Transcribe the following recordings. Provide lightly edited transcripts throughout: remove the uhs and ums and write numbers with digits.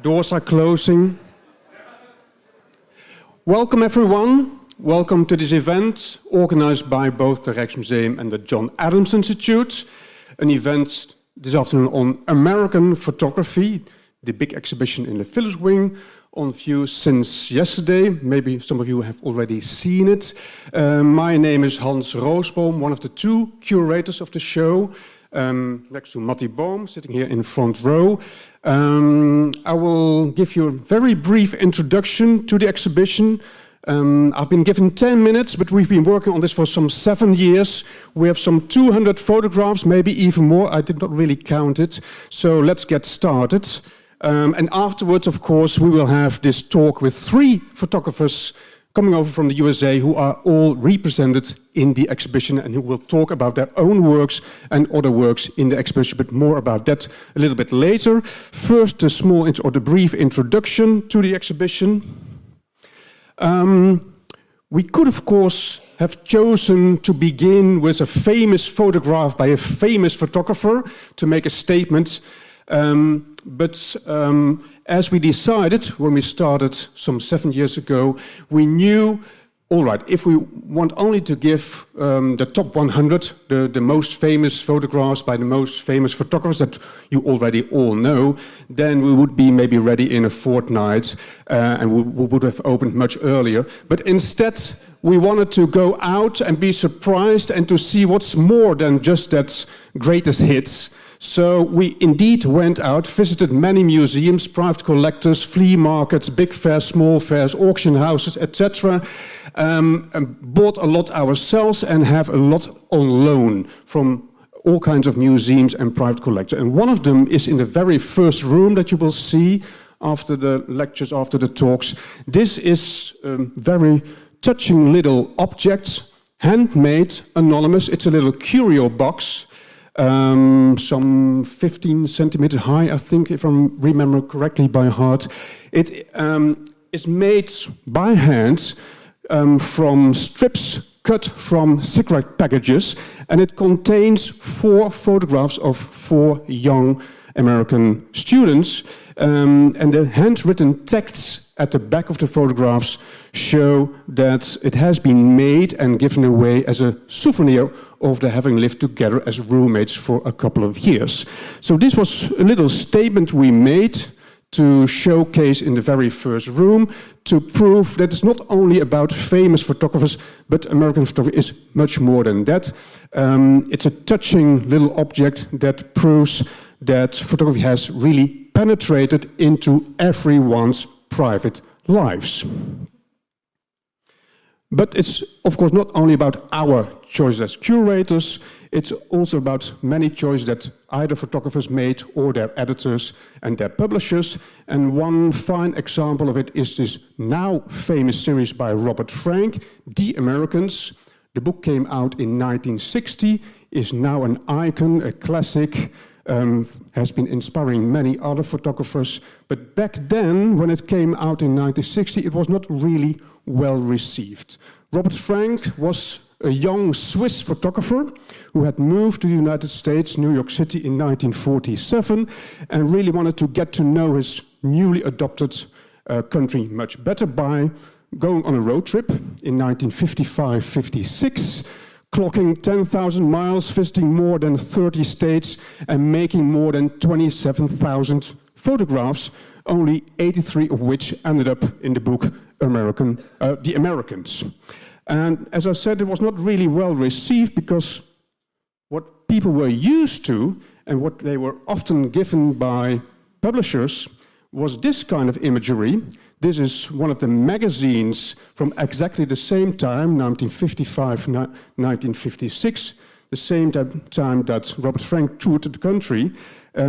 Doors are closing. Welcome everyone. Welcome to this event organized by both the Rijksmuseum and the John Adams Institute. An event this afternoon on American photography, the big exhibition in the Phillips Wing, on view since yesterday. Maybe some of you have already seen it. My name is Hans Rooseboom, one of the two curators of the show, next to Matti Boom, sitting here in front row. I will give you a very brief introduction to the exhibition. I've been given 10 minutes, but we've been working on this for some 7 years. We have some 200 photographs, maybe even more. I did not really count it. So let's get started. And afterwards, of course, we will have this talk with 3 photographers coming over from the USA who are all represented in the exhibition and who will talk about their own works and other works in the exhibition, but more about that a little bit later. First, a small or the brief introduction to the exhibition. We could, of course, have chosen to begin with a famous photograph by a famous photographer to make a statement. But as we decided when we started some 7 years ago, we knew, all right, if we want only to give the top 100, the most famous photographs by the most famous photographers that you already all know, then we would be maybe ready in a fortnight and we would have opened much earlier. But instead, we wanted to go out and be surprised and to see what's more than just that greatest hits. So we indeed went out, visited many museums, private collectors, flea markets, big fairs, small fairs, auction houses, etc. And bought a lot ourselves and have a lot on loan from all kinds of museums and private collectors. And one of them is in the very first room that you will see after the lectures, after the talks. This is a very touching little object, handmade, anonymous. It's a little curio box. Some 15 centimeters high, I think, if I remember correctly by heart. It is made by hand from strips cut from cigarette packages, and it contains 4 photographs of 4 young American students. And the handwritten texts at the back of the photographs show that it has been made and given away as a souvenir of their having lived together as roommates for a couple of years. So this was a little statement we made to showcase in the very first room to prove that it's not only about famous photographers, but American photography is much more than that. It's a touching little object that proves that photography has really penetrated into everyone's private lives. But it's, of course, not only about our choices as curators, it's also about many choices that either photographers made or their editors and their publishers. And one fine example of it is this now famous series by Robert Frank, The Americans. The book came out in 1960, is now an icon, a classic, has been inspiring many other photographers. But back then, when it came out in 1960, it was not really well received. Robert Frank was a young Swiss photographer who had moved to the United States, New York City, in 1947, and really wanted to get to know his newly adopted country much better by going on a road trip in 1955-56, clocking 10,000 miles, visiting more than 30 states, and making more than 27,000 photographs, only 83 of which ended up in the book The Americans. And as I said, it was not really well received because what people were used to and what they were often given by publishers was this kind of imagery. This is one of the magazines from exactly the same time, 1955, 1956, the same time that Robert Frank toured the country.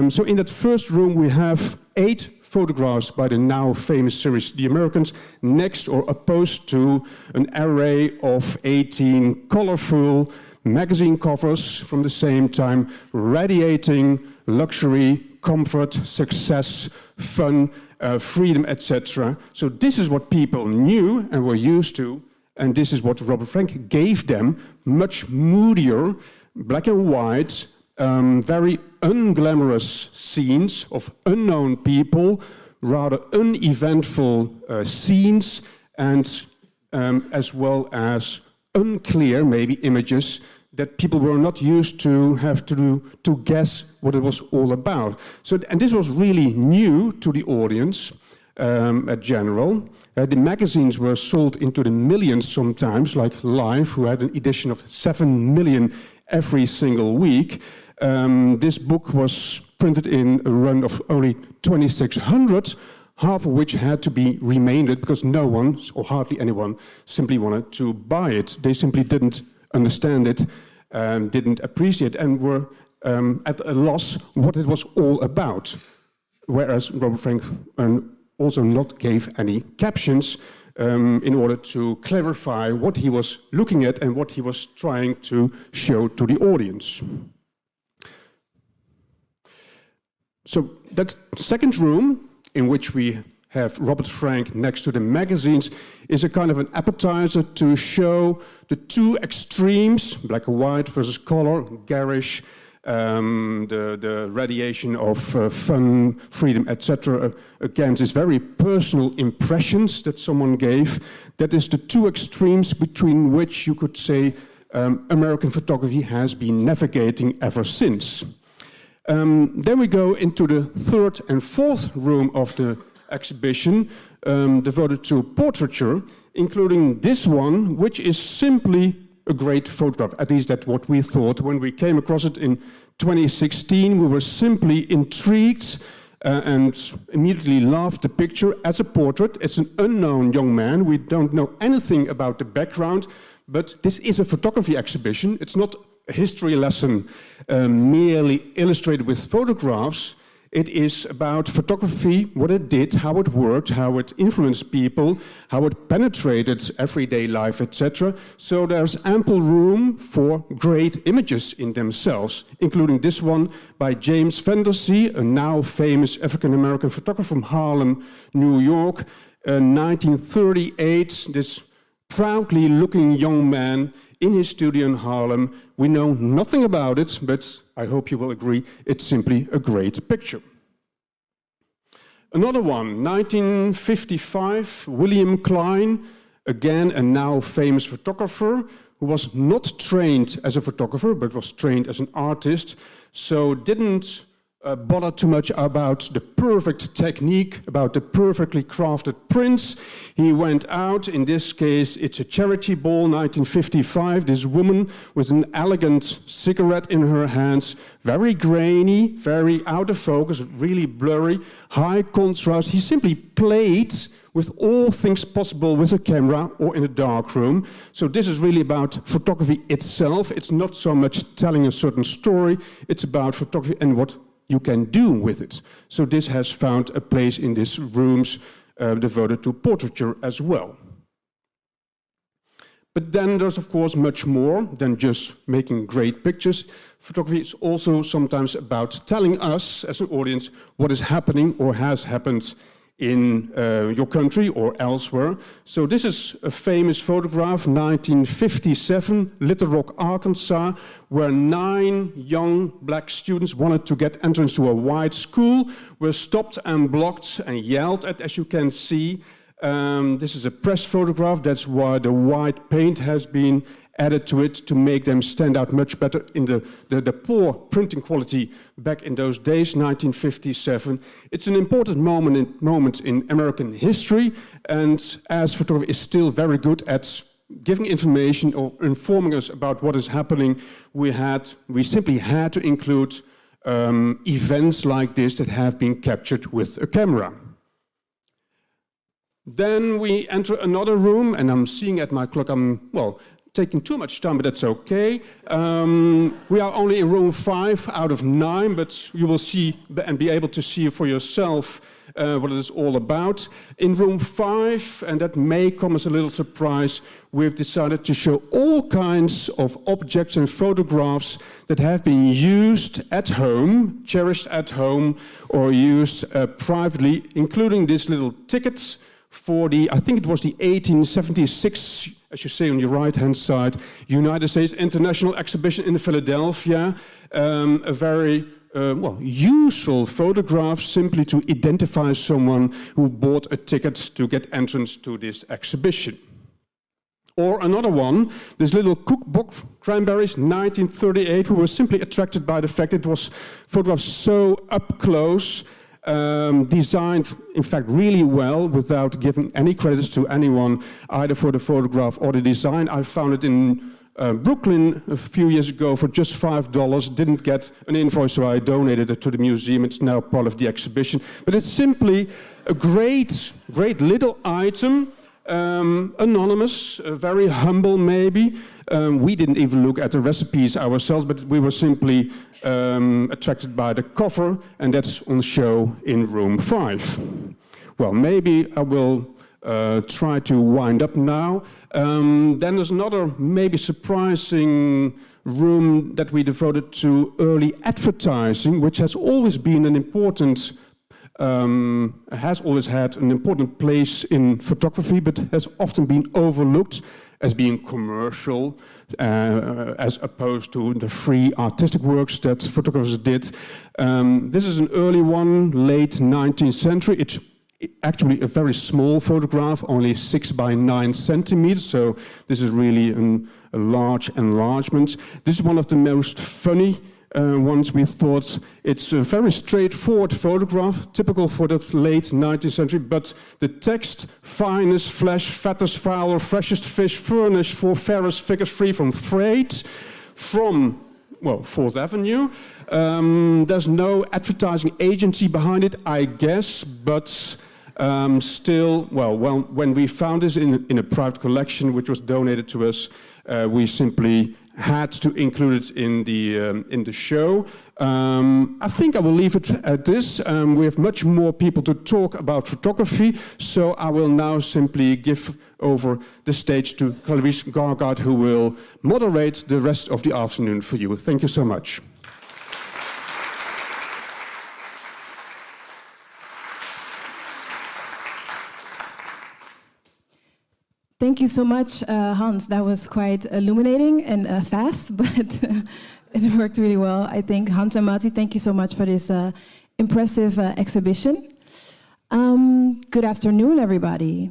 So in that first room we have 8 photographs by the now famous series The Americans, next or opposed to an array of 18 colorful magazine covers from the same time, radiating luxury, comfort, success, fun, freedom, etc. So this is what people knew and were used to, and this is what Robert Frank gave them, much moodier, black and white, very unglamorous scenes of unknown people rather uneventful scenes, and as well as unclear, maybe, images that people were not used to have to guess what it was all about. So, and this was really new to the audience at general. The magazines were sold into the millions sometimes, like Life, who had an edition of 7 million every single week. This book was printed in a run of only 2,600, half of which had to be remaindered because no one, or hardly anyone, simply wanted to buy it. They simply didn't understand it, didn't appreciate it, and were at a loss what it was all about. Whereas Robert Frank also not gave any captions in order to clarify what he was looking at and what he was trying to show to the audience. So that second room, in which we have Robert Frank next to the magazines, is a kind of an appetizer to show the two extremes, black and white versus color, garish, the radiation of fun, freedom, etc., against these very personal impressions that someone gave. That is the two extremes between which you could say American photography has been navigating ever since. Then we go into the third and fourth room of the exhibition, devoted to portraiture, including this one, which is simply a great photograph. At least that's what we thought when we came across it in 2016. We were simply intrigued and immediately loved the picture as a portrait. It's an unknown young man. We don't know anything about the background, but this is a photography exhibition. It's not a history lesson merely illustrated with photographs. It is about photography, what it did, how it worked, how it influenced people, how it penetrated everyday life, etc. So there's ample room for great images in themselves, including this one by James Vandersea, a now famous African-American photographer from Harlem, New York, 1938, this proudly looking young man in his studio in Harlem. We know nothing about it, but I hope you will agree it's simply a great picture. Another one, 1955, William Klein, again a now famous photographer who was not trained as a photographer but was trained as an artist, so didn't bother too much about the perfect technique, about the perfectly crafted prints. He went out, in this case it's a charity ball, 1955, this woman with an elegant cigarette in her hands, very grainy, very out of focus, really blurry, high contrast. He simply played with all things possible with a camera or in a dark room. So this is really about photography itself. It's not so much telling a certain story, it's about photography and what you can do with it. So this has found a place in these rooms devoted to portraiture as well. But then there's of course much more than just making great pictures. Photography is also sometimes about telling us as an audience what is happening or has happened in your country or elsewhere. So this is a famous photograph, 1957, Little Rock, Arkansas, where 9 young black students wanted to get entrance to a white school, were stopped and blocked and yelled at, as you can see. This is a press photograph. That's why the white paint has been added to it to make them stand out much better in the poor printing quality back in those days, 1957. It's an important moment in American history, and as photography is still very good at giving information or informing us about what is happening, we simply had to include events like this that have been captured with a camera. Then we enter another room, and I'm seeing at my clock, taking too much time, but that's okay. We are only in room 5 out of 9, but you will see and be able to see for yourself what it is all about. In room 5, and that may come as a little surprise, we've decided to show all kinds of objects and photographs that have been used at home, cherished at home, or used privately, including these little tickets for I think it was the 1876, as you say on your right-hand side, United States International Exhibition in Philadelphia. A very useful photograph simply to identify someone who bought a ticket to get entrance to this exhibition. Or another one, this little cookbook, Cranberries, 1938, we were simply attracted by the fact it was photographed so up close, designed, in fact, really well, without giving any credits to anyone, either for the photograph or the design. I found it in Brooklyn a few years ago for just $5, didn't get an invoice, so I donated it to the museum. It's now part of the exhibition. But it's simply a great little item, anonymous, very humble maybe. We didn't even look at the recipes ourselves, but we were simply attracted by the cover, and that's on show in room 5. Well, maybe I will try to wind up now. Then there's another maybe surprising room that we devoted to early advertising, which has always been an important has always had an important place in photography, but has often been overlooked as being commercial, as opposed to the free artistic works that photographers did. This is an early one, late 19th century. It's actually a very small photograph, only 6 by 9 centimeters, so this is really a large enlargement. This is one of the most funny ones. We thought it's a very straightforward photograph, typical for the late 19th century, but the text, finest flesh, fattest fowl, freshest fish, furnished for fairest figures free from freight, from, well, 4th Avenue. There's no advertising agency behind it, I guess, but still, well, when we found this in a private collection, which was donated to us, we simply had to include it in the show. I think I will leave it at this. We have much more people to talk about photography, so I will now simply give over the stage to Clarice Gargard, who will moderate the rest of the afternoon for you. Thank you so much. Thank you so much, Hans. That was quite illuminating and fast, but it worked really well, I think. Hans and Mati, thank you so much for this impressive exhibition. Good afternoon, everybody.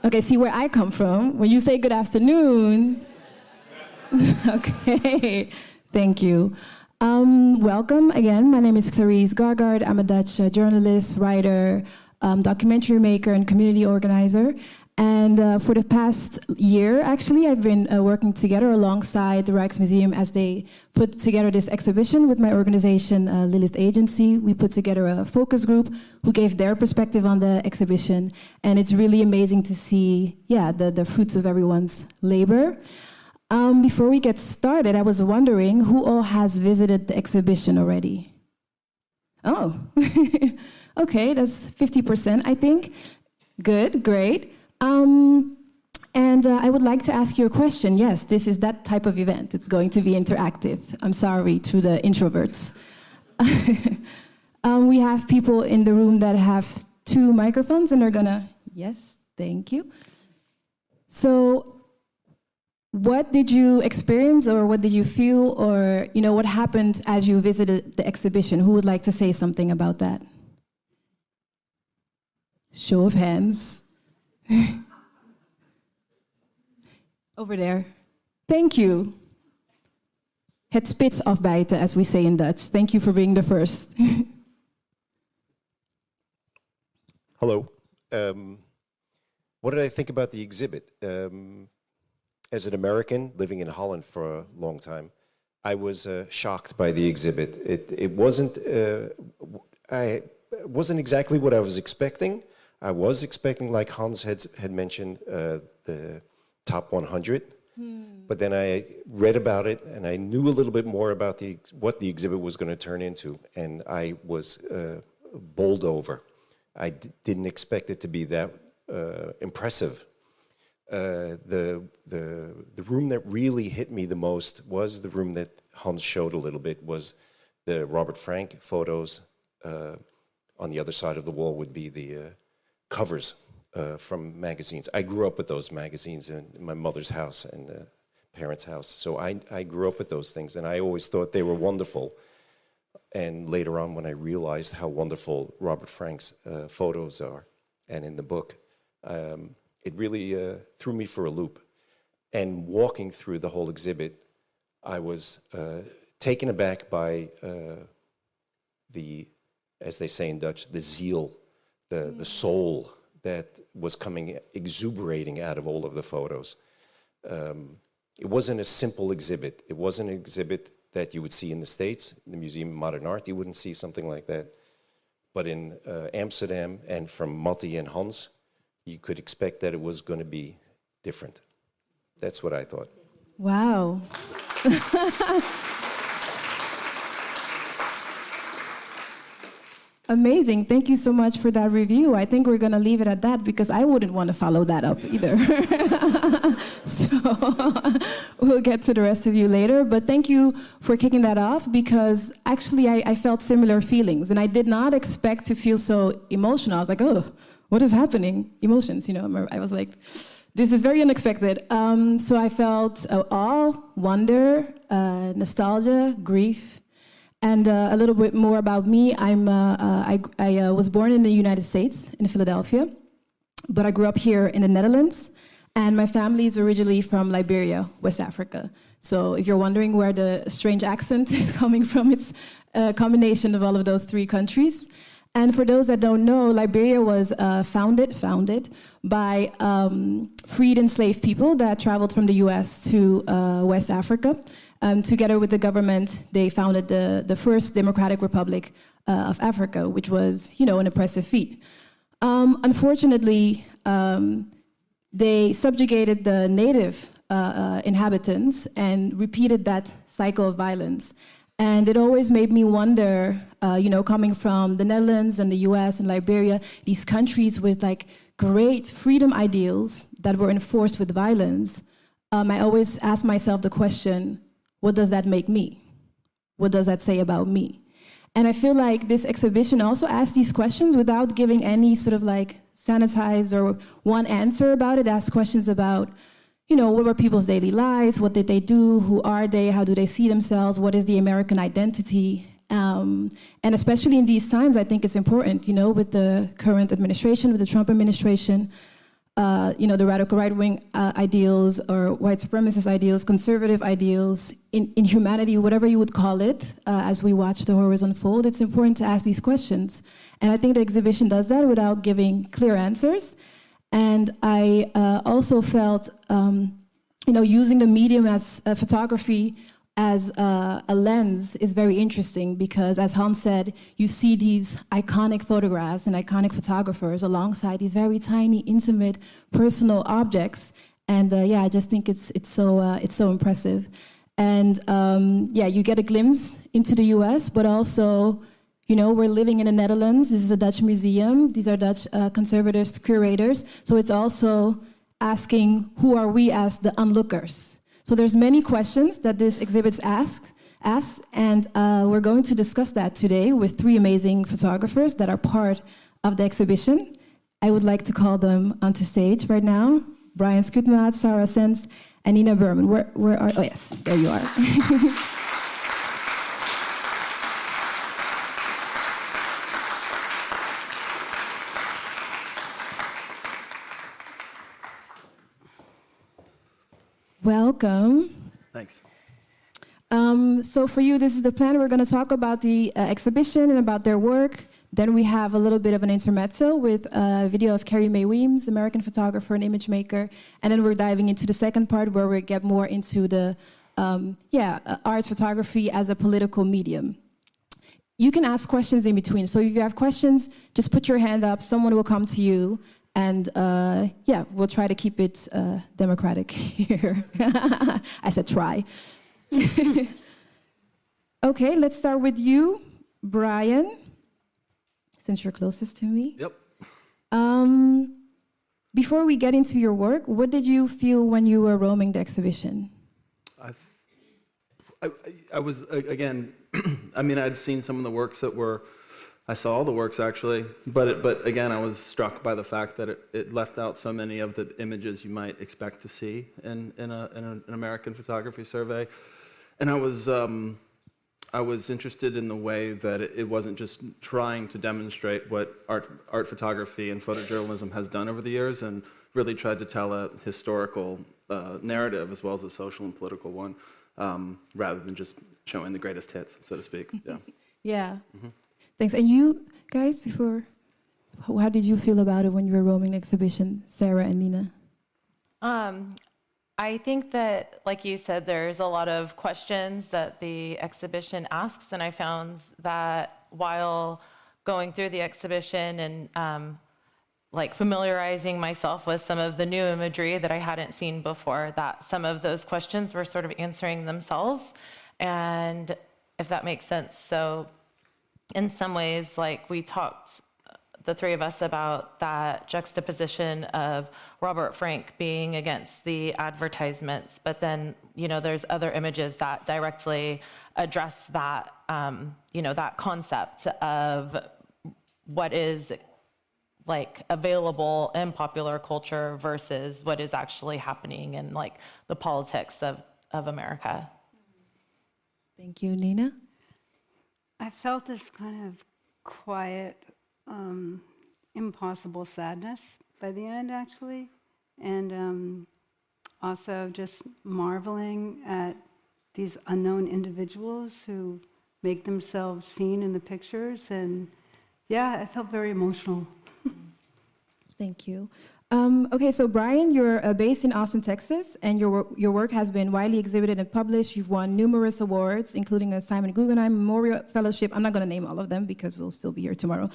Okay, see where I come from. When you say good afternoon, okay, thank you. Welcome again. My name is Clarice Gargard. I'm a Dutch journalist, writer, documentary maker, and community organizer. And for the past year, actually, I've been working together alongside the Rijksmuseum as they put together this exhibition with my organization, Lilith Agency. We put together a focus group who gave their perspective on the exhibition. And it's really amazing to see, the fruits of everyone's labor. Before we get started, I was wondering who all has visited the exhibition already? Oh, okay, that's 50%, I think. Good, great. And I would like to ask you a question. Yes, this is that type of event. It's going to be interactive. I'm sorry to the introverts. We have people in the room that have 2 microphones, and they're gonna, yes, thank you. So what did you experience, or what did you feel, or what happened as you visited the exhibition? Who would like to say something about that? Show of hands. Over there. Thank you. Het spits afbijten, as we say in Dutch. Thank you for being the first. Hello. What did I think about the exhibit? As an American living in Holland for a long time, I was shocked by the exhibit. It wasn't exactly what I was expecting. I was expecting, like Hans had mentioned, the top 100. But then I read about it, and I knew a little bit more about what the exhibit was going to turn into, and I was bowled over. I didn't expect it to be that impressive. The room that really hit me the most was the room that Hans showed a little bit, was the Robert Frank photos. On the other side of the wall would be the covers from magazines. I grew up with those magazines in my mother's house and parents' house. So I grew up with those things, and I always thought they were wonderful. And later on, when I realized how wonderful Robert Frank's photos are, and in the book, it really threw me for a loop. And walking through the whole exhibit, I was taken aback by the, as they say in Dutch, the zeal, the soul that was coming, exuberating out of all of the photos. It wasn't a simple exhibit. It wasn't an exhibit that you would see in the States, in the Museum of Modern Art. You wouldn't see something like that. But in Amsterdam, and from Matti and Hans, you could expect that it was going to be different. That's what I thought. Wow. Amazing. Thank you so much for that review. I think we're going to leave it at that because I wouldn't want to follow that up either. So we'll get to the rest of you later. But thank you for kicking that off because actually I felt similar feelings and I did not expect to feel so emotional. I was like, oh, what is happening? Emotions, you know. I was like, this is very unexpected. So I felt awe, wonder, nostalgia, grief. And a little bit more about me. I was born in the United States, in Philadelphia, but I grew up here in the Netherlands, and my family is originally from Liberia, West Africa. So if you're wondering where the strange accent is coming from, it's a combination of all of those three countries. And for those that don't know, Liberia was founded by freed enslaved people that traveled from the US to West Africa. Together with the government, they founded the first democratic republic of Africa, which was, you know, an impressive feat. Unfortunately, they subjugated the native inhabitants and repeated that cycle of violence. And it always made me wonder, you know, coming from the Netherlands and the US and Liberia, these countries with like great freedom ideals that were enforced with violence, I always ask myself the question, what does that make me? What does that say about me? And I feel like this exhibition also asks these questions without giving any sort of like sanitized or one answer about it. It asks questions about, you know, what were people's daily lives? What did they do? Who are they? How do they see themselves? What is the American identity? And especially in these times, I think it's important, you know, with the current administration, with the Trump administration, you know, the radical right-wing ideals or white supremacist ideals, conservative ideals, in humanity, whatever you would call it, as we watch the horrors unfold, it's important to ask these questions. And I think the exhibition does that without giving clear answers. And I also felt, you know, using the medium as photography as a lens is very interesting because, as Hans said, you see these iconic photographs and iconic photographers alongside these very tiny, intimate, personal objects. And yeah, I just think it's so impressive. And yeah, you get a glimpse into the US, but also, you know, we're living in the Netherlands. This is a Dutch museum. These are Dutch conservators, curators. So it's also asking, who are we as the onlookers? So there's many questions that this exhibit asks, and we're going to discuss that today with three amazing photographers that are part of the exhibition. I would like to call them onto stage right now. Bryan Schutmaat, Sense and Nina Berman. Where are, oh yes, there you are. Welcome. Thanks. So for you, this is the plan. We're going to talk about the exhibition and about their work. Then we have a little bit of an intermezzo with a video of Carrie Mae Weems, American photographer and image maker. And then we're diving into the second part where we get more into the arts photography as a political medium. You can ask questions in between. So if you have questions, just put your hand up. Someone will come to you. And yeah, we'll try to keep it democratic here. I said try. Okay, let's start with you, Bryan, since you're closest to me. Yep. Before we get into your work, what did you feel when you were roaming the exhibition? I was, again, I mean, I'd seen some of the works that were I saw all the works actually, but again, I was struck by the fact that it left out so many of the images you might expect to see in an American photography survey, and I was interested in the way that it wasn't just trying to demonstrate what art photography and photojournalism has done over the years, and really tried to tell a historical narrative as well as a social and political one, rather than just showing the greatest hits, so to speak. Yeah. Yeah. Mm-hmm. Thanks. And you guys, how did you feel about it when you were roaming the exhibition, Sarah and Nina? I think that, like you said, there's a lot of questions that the exhibition asks, and I found that while going through the exhibition and like familiarizing myself with some of the new imagery that I hadn't seen before, that some of those questions were sort of answering themselves, and if that makes sense. So in some ways, like we talked, the three of us, about that juxtaposition of Robert Frank being against the advertisements, but then, you know, there's other images that directly address that, you know, that concept of what is like available in popular culture versus what is actually happening in like the politics of America. Thank you, Nina. I felt this kind of quiet, impossible sadness by the end, actually, and also just marveling at these unknown individuals who make themselves seen in the pictures, and yeah, I felt very emotional. Thank you. Okay, so Bryan, you're based in Austin, Texas, and your work has been widely exhibited and published. You've won numerous awards, including a Simon Guggenheim Memorial Fellowship. I'm not going to name all of them because we'll still be here tomorrow.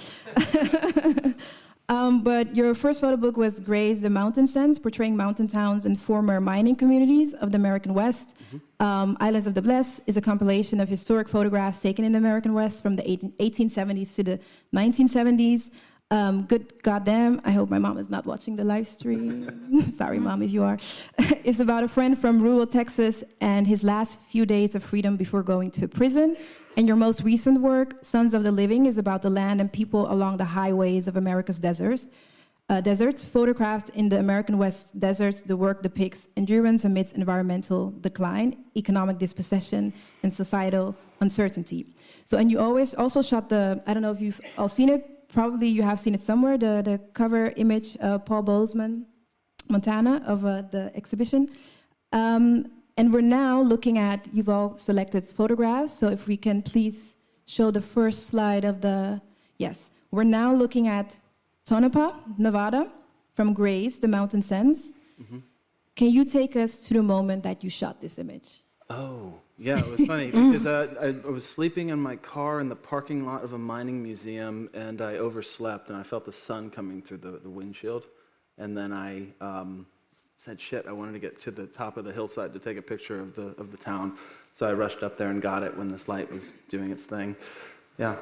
But your first photo book was Graze the Mountain Sense, portraying mountain towns and former mining communities of the American West. Islands of the Blessed is a compilation of historic photographs taken in the American West from the 1870s to the 1970s. Good goddamn, I hope my mom is not watching the live stream. Sorry, Mom, if you are. It's about a friend from rural Texas and his last few days of freedom before going to prison. And your most recent work, Sons of the Living, is about the land and people along the highways of America's deserts. Photographed in the American West deserts, the work depicts endurance amidst environmental decline, economic dispossession, and societal uncertainty. So, and you always also shot I don't know if you've all seen it, probably you have seen it somewhere, the cover image of Paul Bozeman, Montana, of the exhibition. And we're now looking at, you've all selected photographs, so if we can please show the first slide of yes. We're now looking at Tonopah, Nevada, from Graze, the Mountain Sense. Mm-hmm. Can you take us to the moment that you shot this image? Oh, yeah, it was funny because I was sleeping in my car in the parking lot of a mining museum, and I overslept, and I felt the sun coming through the windshield, and then I said, shit, I wanted to get to the top of the hillside to take a picture of the town, so I rushed up there and got it when this light was doing its thing. Yeah.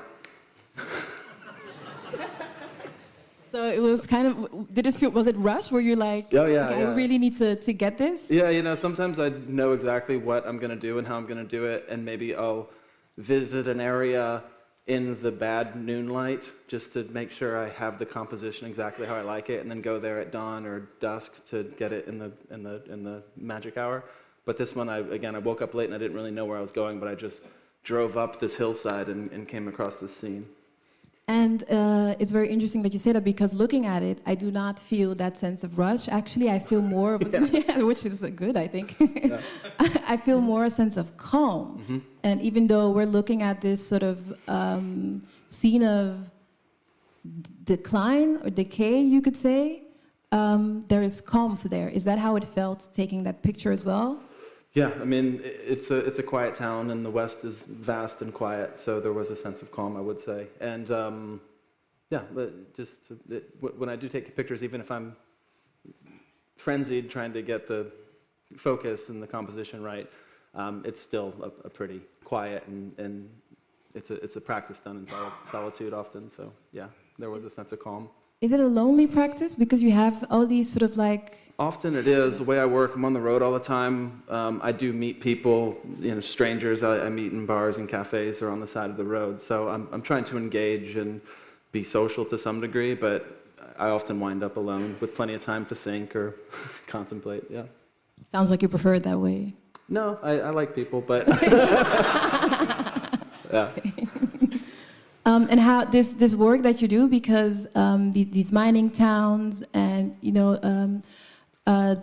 So it was kind of, did it feel, was it rush? Were you like, oh, yeah, okay, yeah. I really need to get this? Yeah, you know, sometimes I know exactly what I'm going to do and how I'm going to do it, and maybe I'll visit an area in the bad noon light just to make sure I have the composition exactly how I like it, and then go there at dawn or dusk to get it in the magic hour. But this one, I woke up late and I didn't really know where I was going, but I just drove up this hillside and came across this scene. And it's very interesting that you say that, because looking at it, I do not feel that sense of rush. Actually, I feel more of, which is good, I think. Yeah. I feel more a sense of calm. Mm-hmm. And even though we're looking at this sort of scene of decline or decay, you could say, there is calm there. Is that how it felt taking that picture as well? Yeah, I mean, it's a quiet town, and the West is vast and quiet, so there was a sense of calm, I would say. And but when I do take pictures, even if I'm frenzied trying to get the focus and the composition right, it's still a pretty quiet, and it's a practice done in solitude often. So yeah, there was a sense of calm. Is it a lonely practice because you have all these sort of like... Often it is. The way I work, I'm on the road all the time. I do meet people, strangers I meet in bars and cafes or on the side of the road. So I'm trying to engage and be social to some degree, but I often wind up alone with plenty of time to think or contemplate, yeah. Sounds like you prefer it that way. No, I like people, but... yeah. And how this work that you do, because these mining towns and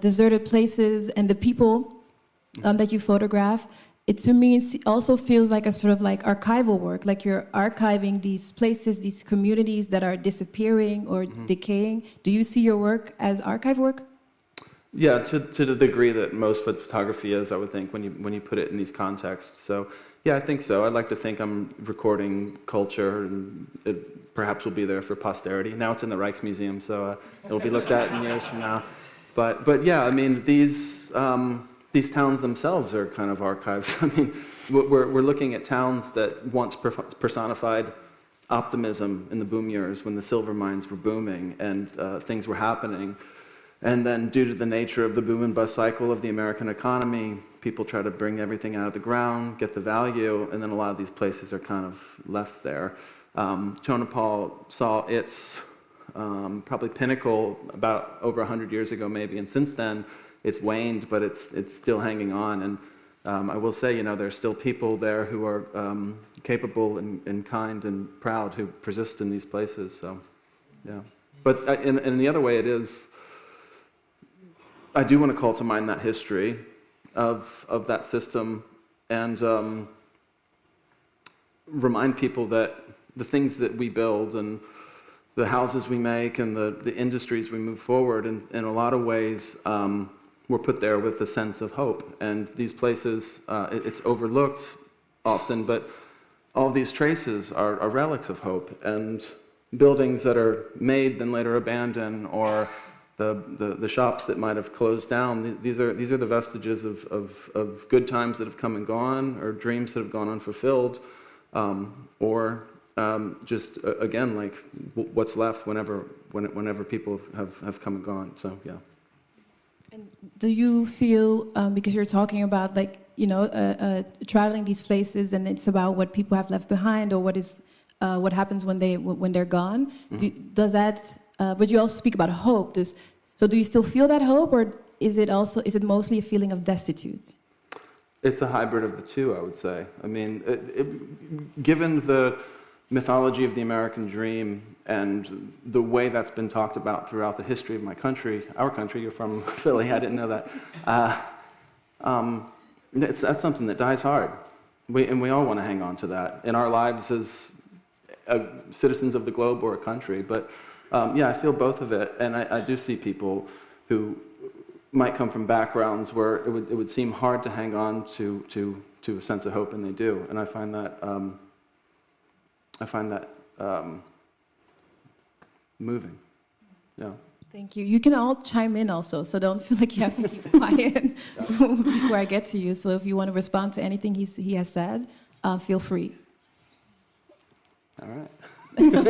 deserted places and the people that you photograph, it to me also feels like a sort of like archival work, like you're archiving these places, these communities that are disappearing or decaying. Do you see your work as archive work? Yeah, to the degree that most photography is, I would think, when you put it in these contexts. So, yeah, I think so. I'd like to think I'm recording culture, and it perhaps will be there for posterity. Now it's in the Rijksmuseum, so it'll be looked at in years from now. But yeah, I mean, these towns themselves are kind of archives. I mean, we're looking at towns that once personified optimism in the boom years when the silver mines were booming and things were happening. And then due to the nature of the boom and bust cycle of the American economy, people try to bring everything out of the ground, get the value, and then a lot of these places are kind of left there. Tonopah saw its probably pinnacle about over 100 years ago maybe, and since then it's waned, but it's still hanging on. And I will say, there's still people there who are capable and kind and proud who persist in these places. So, yeah. But in the other way, it is, I do want to call to mind that history of that system and remind people that the things that we build and the houses we make and the industries we move forward in a lot of ways were put there with a sense of hope. And these places, it's overlooked often, but all these traces are relics of hope. And buildings that are made then later abandoned, or the shops that might have closed down, these are the vestiges of good times that have come and gone, or dreams that have gone unfulfilled, or just again, like what's left whenever people have come and gone. So yeah. And do you feel, because you're talking about like traveling these places, and it's about what people have left behind, or what happens when they're gone? Does that? But you also speak about hope. So do you still feel that hope, or is it mostly a feeling of destitute? It's a hybrid of the two, I would say. I mean, given the mythology of the American dream and the way that's been talked about throughout the history of my country, our country, you're from Philly, I didn't know that. That's something that dies hard. We all want to hang on to that in our lives as citizens of the globe or a country. But yeah, I feel both of it, and I do see people who might come from backgrounds where it would seem hard to hang on to a sense of hope, and they do. And I find that moving. Yeah. Thank you. You can all chime in also, so don't feel like you have to keep quiet before I get to you. So if you want to respond to anything he has said, feel free. All right. No?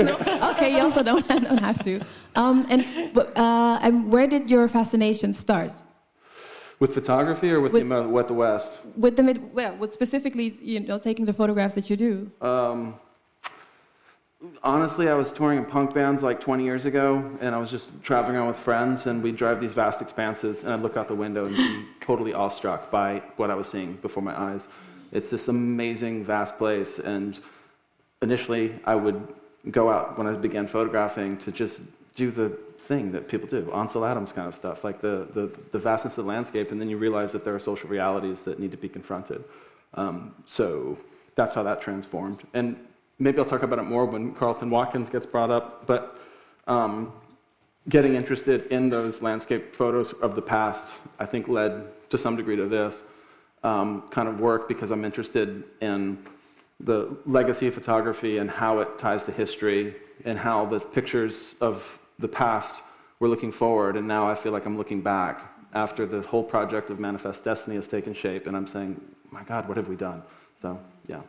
Okay, you also don't have to. And where did your fascination start? With photography, or with the West? With specifically, taking the photographs that you do. Honestly, I was touring in punk bands like 20 years ago, and I was just traveling around with friends, and we'd drive these vast expanses, and I'd look out the window and be totally awestruck by what I was seeing before my eyes. It's this amazing, vast place, and initially I would go out when I began photographing to just do the thing that people do, Ansel Adams kind of stuff, like the vastness of the landscape, and then you realize that there are social realities that need to be confronted. So that's how that transformed. And maybe I'll talk about it more when Carlton Watkins gets brought up, but getting interested in those landscape photos of the past, I think, led to some degree to this kind of work, because I'm interested in the legacy of photography and how it ties to history, and how the pictures of the past were looking forward, and now I feel like I'm looking back after the whole project of Manifest Destiny has taken shape, and I'm saying, my God, what have we done? So, yeah.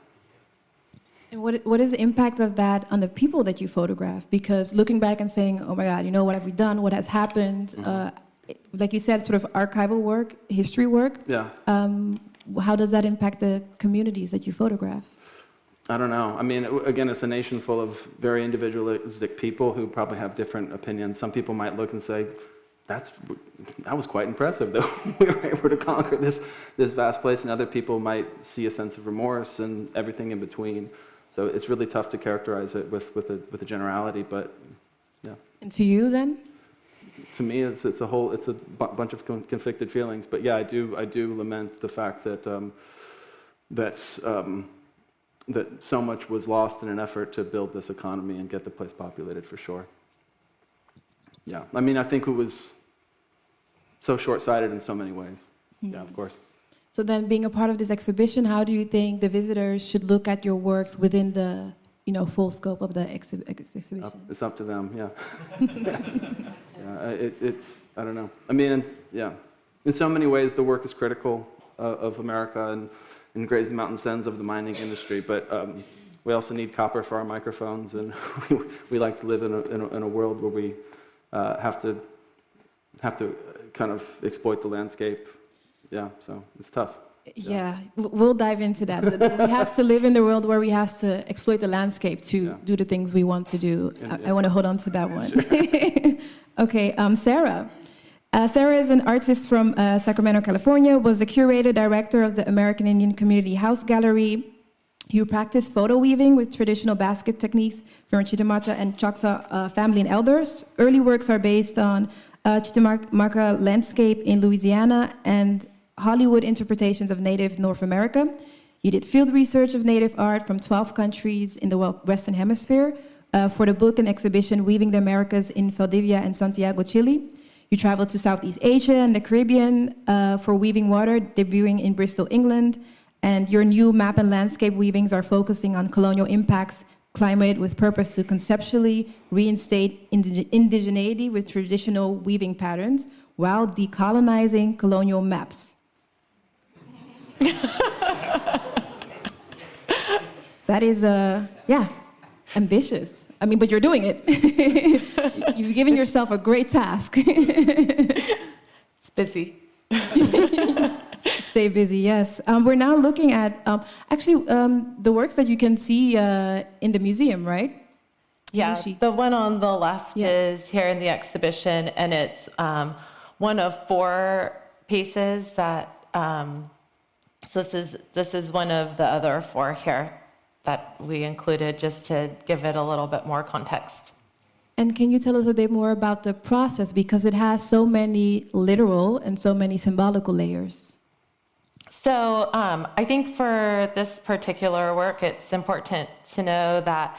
And what is the impact of that on the people that you photograph? Because looking back and saying, oh my God, what have we done? What has happened? Like you said, sort of archival work, history work. Yeah. How does that impact the communities that you photograph? I don't know. I mean, again, it's a nation full of very individualistic people who probably have different opinions. Some people might look and say, that was quite impressive, though. We were able to conquer this vast place. And other people might see a sense of remorse and everything in between. So it's really tough to characterize it with a generality, but yeah. And to you, then? To me, it's a bunch of conflicted feelings. But yeah, I do lament the fact that so much was lost in an effort to build this economy and get the place populated, for sure. Yeah, I mean, I think it was so short-sighted in so many ways. Mm-hmm. Yeah, of course. So then, being a part of this exhibition, how do you think the visitors should look at your works within the full scope of the exhibition? It's up to them, yeah. It's I don't know. I mean, in so many ways, the work is critical of America and grazes the mountain sends of the mining industry, but we also need copper for our microphones, and we like to live in a world where we have to kind of exploit the landscape. Yeah, so it's tough. Yeah, we'll dive into that. We have to live in the world where we have to exploit the landscape to do the things we want to do. I want to hold on to that one. Sure. Okay, Sarah. Sarah is an artist from Sacramento, California, was the curator, director of the American Indian Community House Gallery. You practice photo weaving with traditional basket techniques from Chitimacha and Choctaw family and elders. Early works are based on Chitimacha landscape in Louisiana and Hollywood interpretations of Native North America. You did field research of Native art from 12 countries in the Western Hemisphere for the book and exhibition Weaving the Americas in Valdivia and Santiago, Chile. You traveled to Southeast Asia and the Caribbean for Weaving Water, debuting in Bristol, England. And your new map and landscape weavings are focusing on colonial impacts, climate with purpose to conceptually reinstate indigeneity with traditional weaving patterns while decolonizing colonial maps. That is, ambitious. I mean, but you're doing it. You've given yourself a great task. It's busy. Stay busy, yes. We're now looking at, the works that you can see in the museum, right? Yeah, the one on the left is here in the exhibition, and it's one of 4 pieces that, so this is one of the other 4 here that we included just to give it a little bit more context. And can you tell us a bit more about the process, because it has so many literal and so many symbolical layers? So I think for this particular work, it's important to know that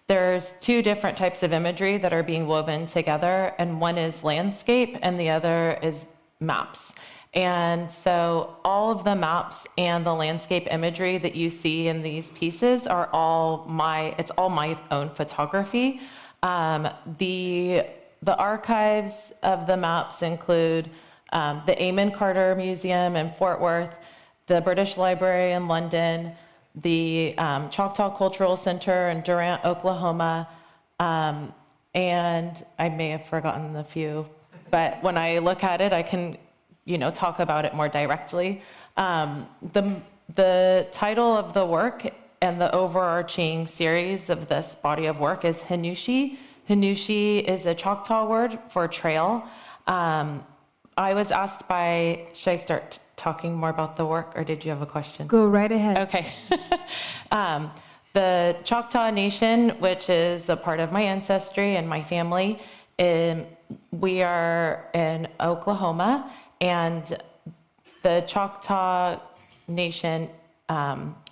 there's 2 different types of imagery that are being woven together, and one is landscape and the other is maps. And so all of the maps and the landscape imagery that you see in these pieces are all my own photography. The archives of the maps include the Amon Carter Museum in Fort Worth, the British Library in London, the Choctaw Cultural Center in Durant, Oklahoma, and I may have forgotten a few, but when I look at it, I can talk about it more directly. The title of the work and the overarching series of this body of work is Hanushi. Hanushi is a Choctaw word for trail. I was asked should I start talking more about the work, or did you have a question? Go right ahead. Okay. The Choctaw Nation, which is a part of my ancestry and my family, we are in Oklahoma, and the Choctaw Nation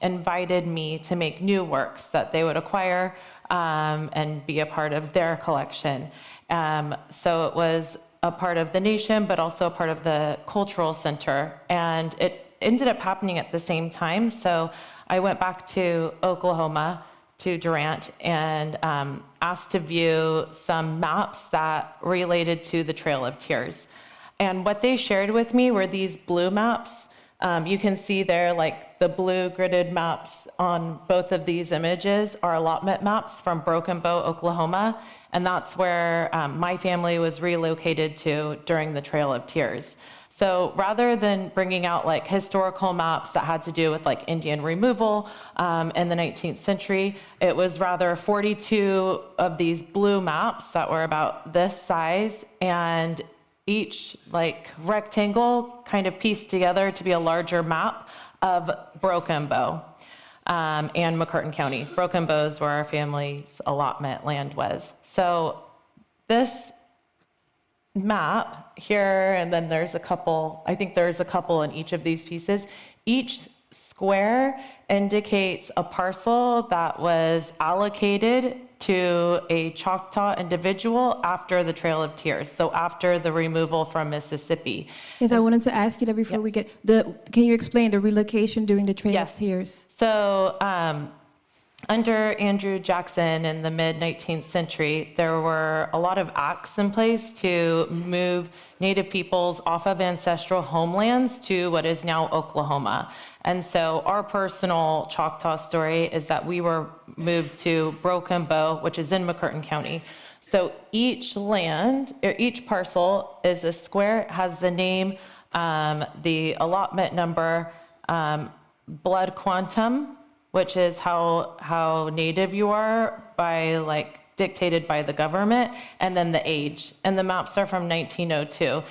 invited me to make new works that they would acquire and be a part of their collection. So it was a part of the nation, but also a part of the cultural center. And it ended up happening at the same time. So I went back to Oklahoma, to Durant, and asked to view some maps that related to the Trail of Tears. And what they shared with me were these blue maps You can see there, like the blue gridded maps on both of these images are allotment maps from Broken Bow, Oklahoma, and that's where my family was relocated to during the Trail of Tears. So rather than bringing out like historical maps that had to do with like Indian removal in the 19th century, it was rather 42 of these blue maps that were about this size, and each like rectangle kind of pieced together to be a larger map of Broken Bow and McCurtain County. Broken Bow is where our family's allotment land was. So this map here, and then there's a couple, I think there's a couple in each of these pieces. Each square indicates a parcel that was allocated to a Choctaw individual after the Trail of Tears, so after the removal from Mississippi. Yes, I wanted to ask you that before we get can you explain the relocation during the Trail of Tears? So under Andrew Jackson in the mid-19th century, there were a lot of acts in place to move Native peoples off of ancestral homelands to what is now Oklahoma. And so our personal Choctaw story is that we were moved to Broken Bow, which is in McCurtain County. So each land, or each parcel is a square, it has the name, the allotment number, blood quantum, which is how native you are by like dictated by the government, and then the age. And the maps are from 1902.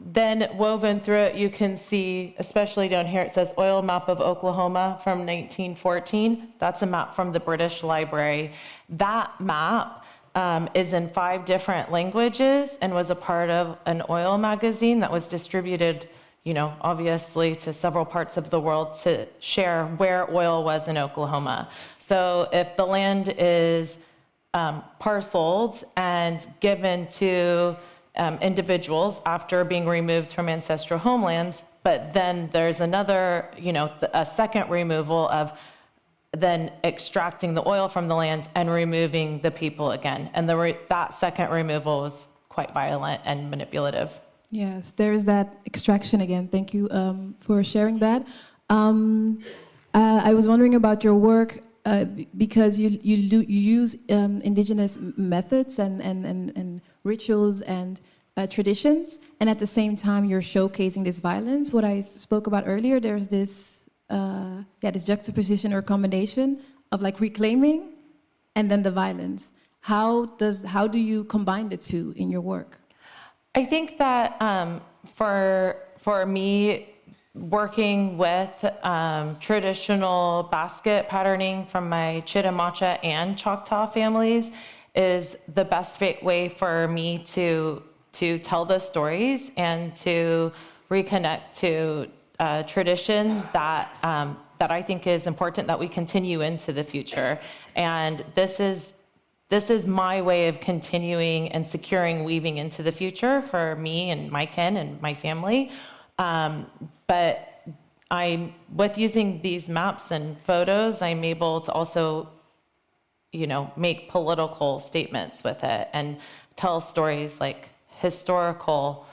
Then woven through it, you can see, especially down here, it says Oil Map of Oklahoma from 1914. That's a map from the British Library. That map is in 5 different languages and was a part of an oil magazine that was distributed, you know, obviously to several parts of the world to share where oil was in Oklahoma. So if the land is parceled and given to individuals after being removed from ancestral homelands, but then there's another, you know, a second removal of then extracting the oil from the land and removing the people again. And that second removal was quite violent and manipulative. Yes, there's that extraction again. Thank you for sharing that. I was wondering about your work because you use indigenous methods and rituals and traditions, and at the same time you're showcasing this violence. What I spoke about earlier, there's this this juxtaposition or combination of like reclaiming and then the violence. How do you combine the two in your work? I think that for me, working with traditional basket patterning from my Chitimacha and Choctaw families is the best way for me to tell the stories and to reconnect to tradition that I think is important that we continue into the future. And this is my way of continuing and securing weaving into the future for me and my kin and my family. But with using these maps and photos, I'm able to also, you know, make political statements with it and tell stories like historical,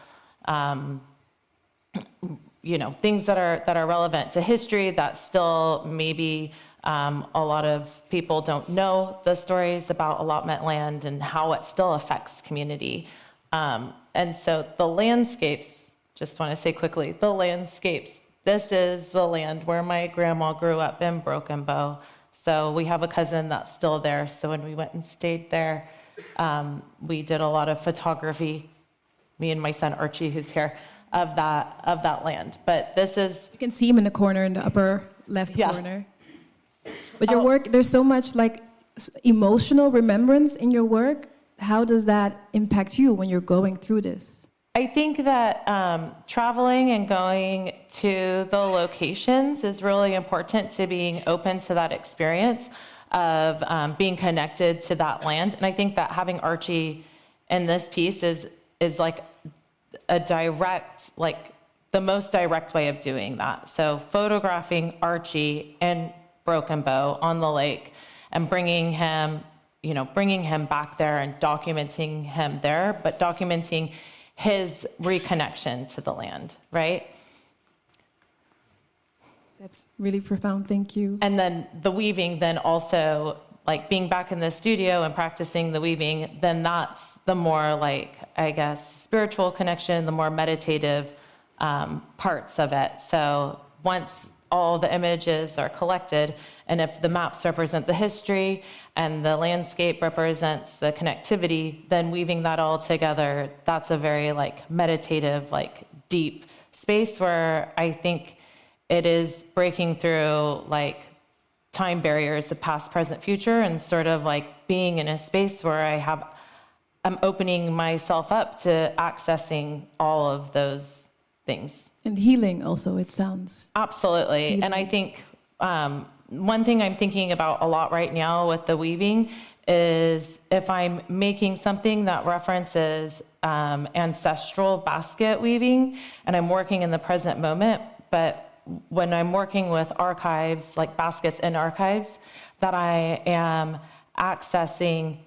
you know, things that are relevant to history that still maybe a lot of people don't know the stories about allotment land and how it still affects community. And so the landscapes, just want to say quickly, the landscapes, this is the land where my grandma grew up in Broken Bow. So we have a cousin that's still there. So when we went and stayed there, we did a lot of photography, me and my son Archie, who's here, of that land. But this is... You can see him in the corner, in the upper left corner. But your work, there's so much like emotional remembrance in your work. How does that impact you when you're going through this? I think that traveling and going to the locations is really important to being open to that experience of being connected to that land. And I think that having Archie in this piece is like a direct, like the most direct way of doing that. So photographing Archie in Broken Bow on the lake and bringing him back there and documenting him there, but documenting his reconnection to the land, right? That's really profound. Thank you. And then the weaving, then also like being back in the studio and practicing the weaving, then that's the more like, I guess, spiritual connection, the more meditative parts of it. So once all the images are collected, and if the maps represent the history and the landscape represents the connectivity, then weaving that all together, that's a very like meditative, like deep space where I think it is breaking through like time barriers of past, present, future, and sort of like being in a space where I'm opening myself up to accessing all of those things. And healing also, it sounds. Absolutely. Healing. And I think one thing I'm thinking about a lot right now with the weaving is if I'm making something that references ancestral basket weaving, and I'm working in the present moment, but when I'm working with archives, like baskets in archives, that I am accessing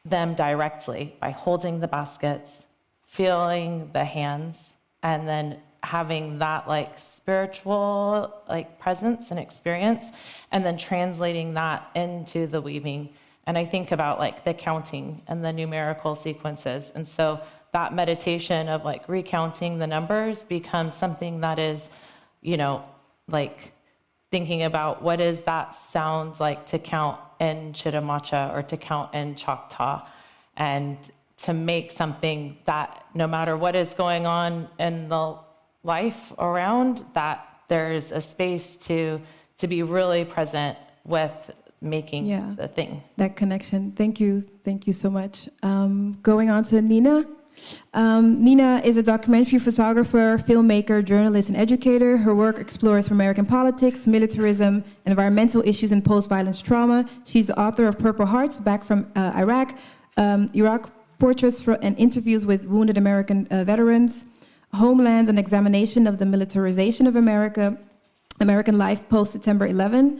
them directly by holding the baskets, feeling the hands, and then having that like spiritual like presence and experience, and then translating that into the weaving. And I think about like the counting and the numerical sequences. And so that meditation of like recounting the numbers becomes something that is, you know, like thinking about what does that sound like to count in Chitamacha or to count in Choctaw, and to make something that no matter what is going on in the life around, that there's a space to be really present with making the thing. That connection. Thank you so much. Going on to Nina. Nina is a documentary photographer, filmmaker, journalist, and educator. Her work explores American politics, militarism, environmental issues, and post-violence trauma. She's the author of Purple Hearts, back from Iraq, portraits and interviews with wounded American veterans, Homeland, an examination of the militarization of American life post-September 11,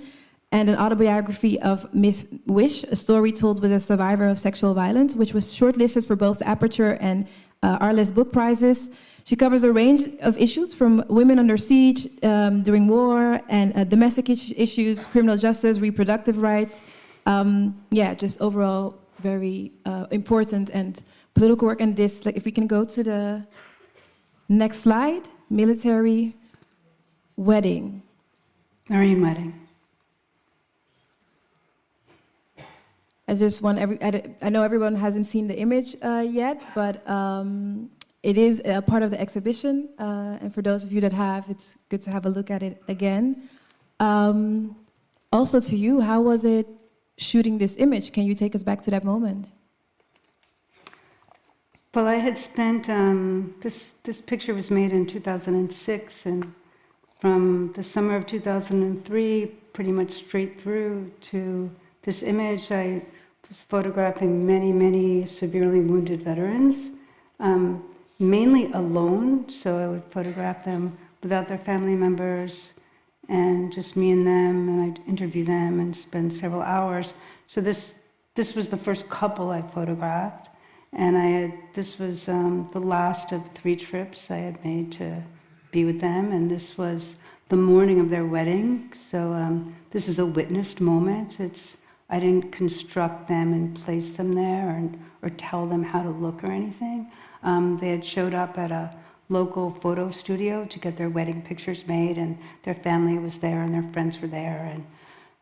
and an autobiography of Miss Wish, a story told with a survivor of sexual violence, which was shortlisted for both the Aperture and Arles Book Prizes. She covers a range of issues from women under siege during war, and domestic issues, criminal justice, reproductive rights. Just overall very important and political work. And this, like, if we can go to the next slide, military wedding. Marine wedding. I just want I know everyone hasn't seen the image yet, but it is a part of the exhibition. And for those of you that have, it's good to have a look at it again. Also to you, how was it shooting this image? Can you take us back to that moment? Well, I had spent, this picture was made in 2006, and from the summer of 2003, pretty much straight through to this image, I was photographing many, many severely wounded veterans, mainly alone, so I would photograph them without their family members, and just me and them, and I'd interview them and spend several hours. So this was the first couple I photographed, and this was the last of 3 trips I had made to be with them, and this was the morning of their wedding. So this is a witnessed moment. I didn't construct them and place them there or tell them how to look or anything. They had showed up at a local photo studio to get their wedding pictures made, and their family was there and their friends were there.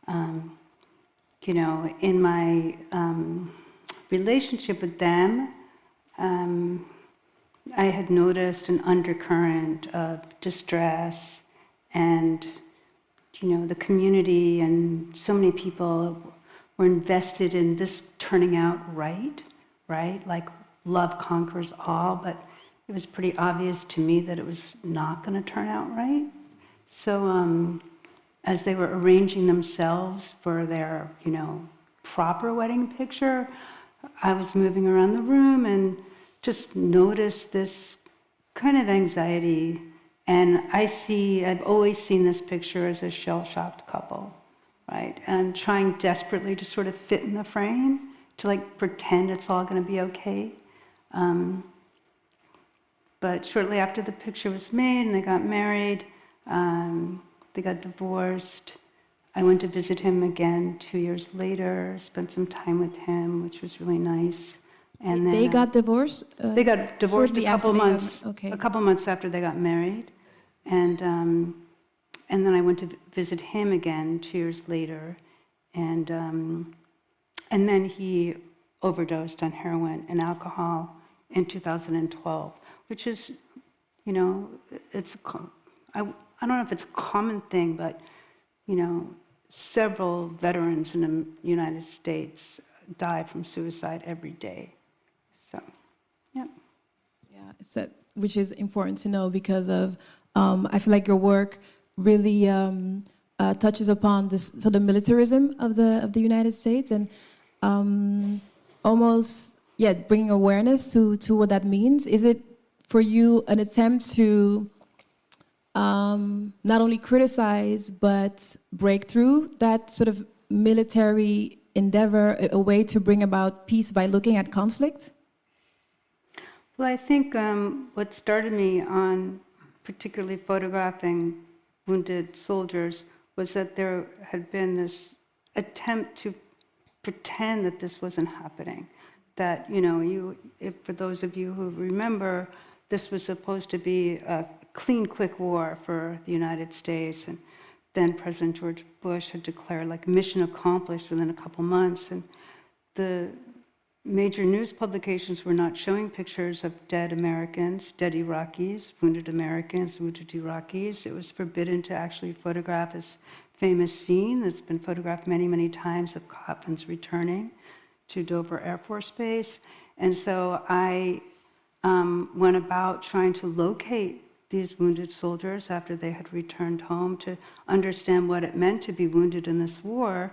And, in my relationship with them, I had noticed an undercurrent of distress, and, the community and so many people were invested in this turning out right? Like love conquers all, but it was pretty obvious to me that it was not going to turn out right. So as they were arranging themselves for their, proper wedding picture, I was moving around the room and just noticed this kind of anxiety. And I've always seen this picture as a shell-shocked couple, right? And trying desperately to sort of fit in the frame, to like pretend it's all going to be okay. But shortly after the picture was made and they got married, They got divorced. I went to visit him again 2 years later, spent some time with him, which was really nice. And then they got divorced? They got divorced a couple months. Okay. A couple months after they got married, and then I went to visit him again 2 years later, and then he overdosed on heroin and alcohol in 2012, which is, I don't know if it's a common thing, but several veterans in the United States die from suicide every day. So, yeah. Yeah, which is important to know because of, I feel like your work really touches upon this sort of militarism of the United States and almost, bringing awareness to what that means. Is it for you an attempt to not only criticize but break through that sort of military endeavor, a way to bring about peace by looking at conflict? Well, I think what started me on particularly photographing wounded soldiers was that there had been this attempt to pretend that this wasn't happening. That, for those of you who remember, this was supposed to be a clean, quick war for the United States. And then President George Bush had declared mission accomplished within a couple months. And the major news publications were not showing pictures of dead Americans, dead Iraqis, wounded Americans, wounded Iraqis. It was forbidden to actually photograph this famous scene that's been photographed many, many times of coffins returning to Dover Air Force Base. And so I went about trying to locate these wounded soldiers after they had returned home to understand what it meant to be wounded in this war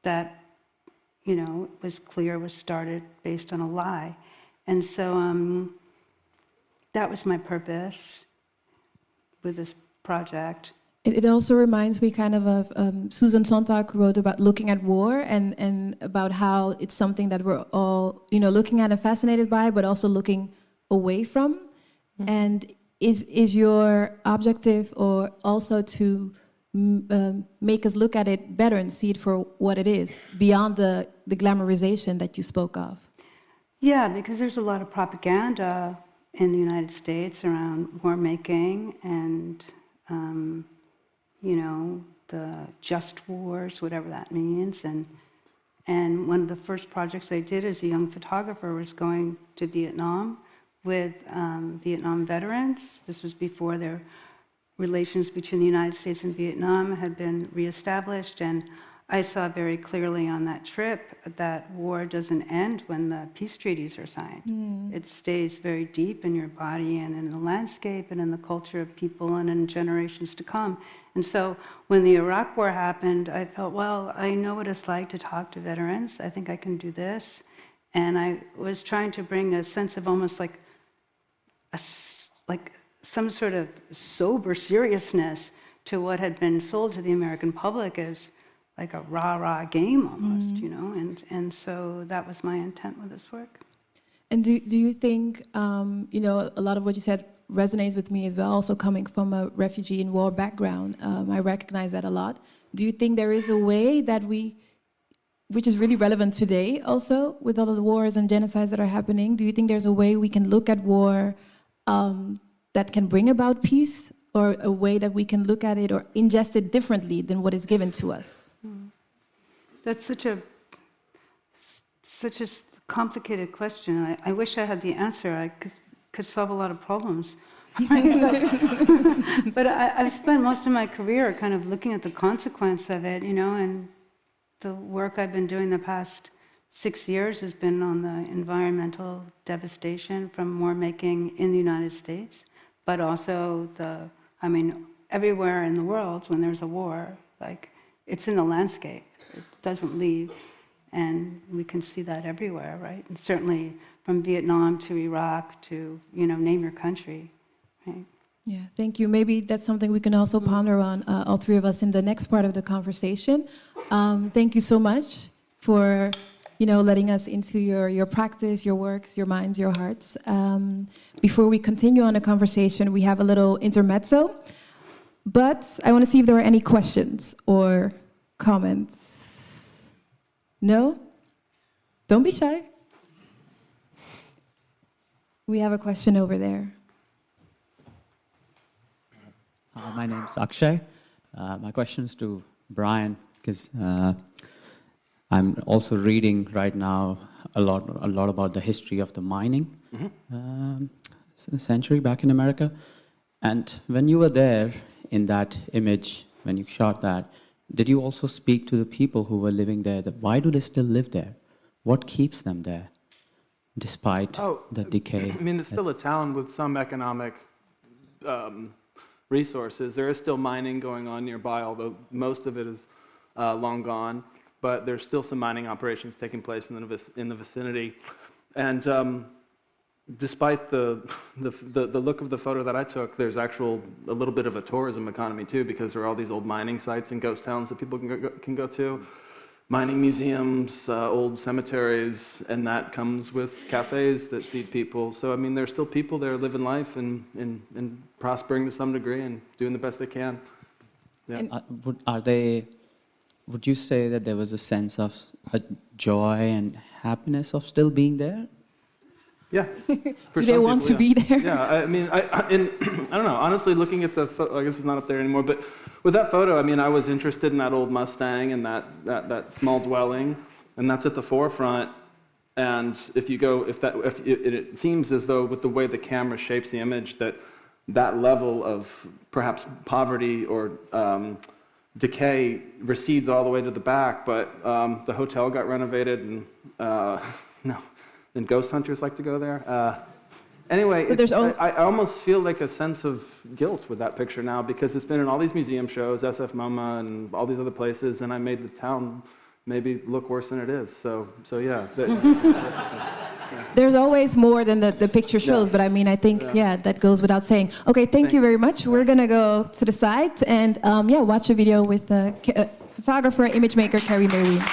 that, it was clear was started based on a lie. And so that was my purpose with this project. It also reminds me kind of Susan Sontag wrote about looking at war and about how it's something that we're all, looking at and fascinated by, but also looking away from. Mm-hmm. And is your objective or also to make us look at it better and see it for what it is, beyond the glamorization that you spoke of? Yeah, because there's a lot of propaganda in the United States around war making and the just wars, whatever that means. And one of the first projects I did as a young photographer was going to Vietnam with Vietnam veterans. This was before their relations between the United States and Vietnam had been reestablished. And I saw very clearly on that trip that war doesn't end when the peace treaties are signed. Mm. It stays very deep in your body and in the landscape and in the culture of people and in generations to come. And so when the Iraq War happened, I felt, well, I know what it's like to talk to veterans. I think I can do this. And I was trying to bring a sense of almost like some sort of sober seriousness to what had been sold to the American public as like a rah-rah game almost, and so that was my intent with this work. And do you think, a lot of what you said resonates with me as well, also coming from a refugee and war background. I recognize that a lot. Do you think there is a way that which is really relevant today also, with all of the wars and genocides that are happening, do you think there's a way we can look at war that can bring about peace, or a way that we can look at it or ingest it differently than what is given to us? That's such a complicated question. I wish I had the answer. I could solve a lot of problems. But I've spent most of my career kind of looking at the consequence of it, and the work I've been doing the past 6 years has been on the environmental devastation from war making in the United States, but also everywhere in the world when there's a war, it's in the landscape. It doesn't leave, and we can see that everywhere, right? And certainly from Vietnam to Iraq to, name your country, right? Yeah, thank you. Maybe that's something we can also ponder on, all three of us, in the next part of the conversation. Thank you so much for, letting us into your practice, your works, your minds, your hearts. Before we continue on the conversation, we have a little intermezzo. But I want to see if there are any questions or comments. No? Don't be shy. We have a question over there. My name's Akshay. My question is to Bryan, because I'm also reading right now a lot about the history of the mining century back in America. And when you were there in that image, when you shot that, did you also speak to the people who were living there? Why do they still live there? What keeps them there, despite the decay? I mean, it's still a town with some economic resources. There is still mining going on nearby, although most of it is long gone. But there's still some mining operations taking place in the vicinity. And despite the look of the photo that I took, there's a little bit of a tourism economy too, because there are all these old mining sites and ghost towns that people can go to, mining museums, old cemeteries, and that comes with cafes that feed people. So I mean, there's still people there living life and prospering to some degree and doing the best they can. Yeah. Would you say that there was a sense of a joy and happiness of still being there? Yeah. Do they want to be there? Yeah, I mean, I don't know. Honestly, looking at the photo, I guess it's not up there anymore, but with that photo, I mean, I was interested in that old Mustang and that small dwelling, and that's at the forefront. And it seems as though with the way the camera shapes the image, that level of perhaps poverty or decay recedes all the way to the back, but the hotel got renovated, and ghost hunters like to go there. Anyway, I almost feel like a sense of guilt with that picture now, because it's been in all these museum shows, SF MoMA, and all these other places, and I made the town maybe look worse than it is. So yeah. There's always more than the picture shows, but I mean, I think, that goes without saying. Okay, thank you very much. We're going to go to the side and, watch a video with photographer, image maker, Carrie Mae Weems.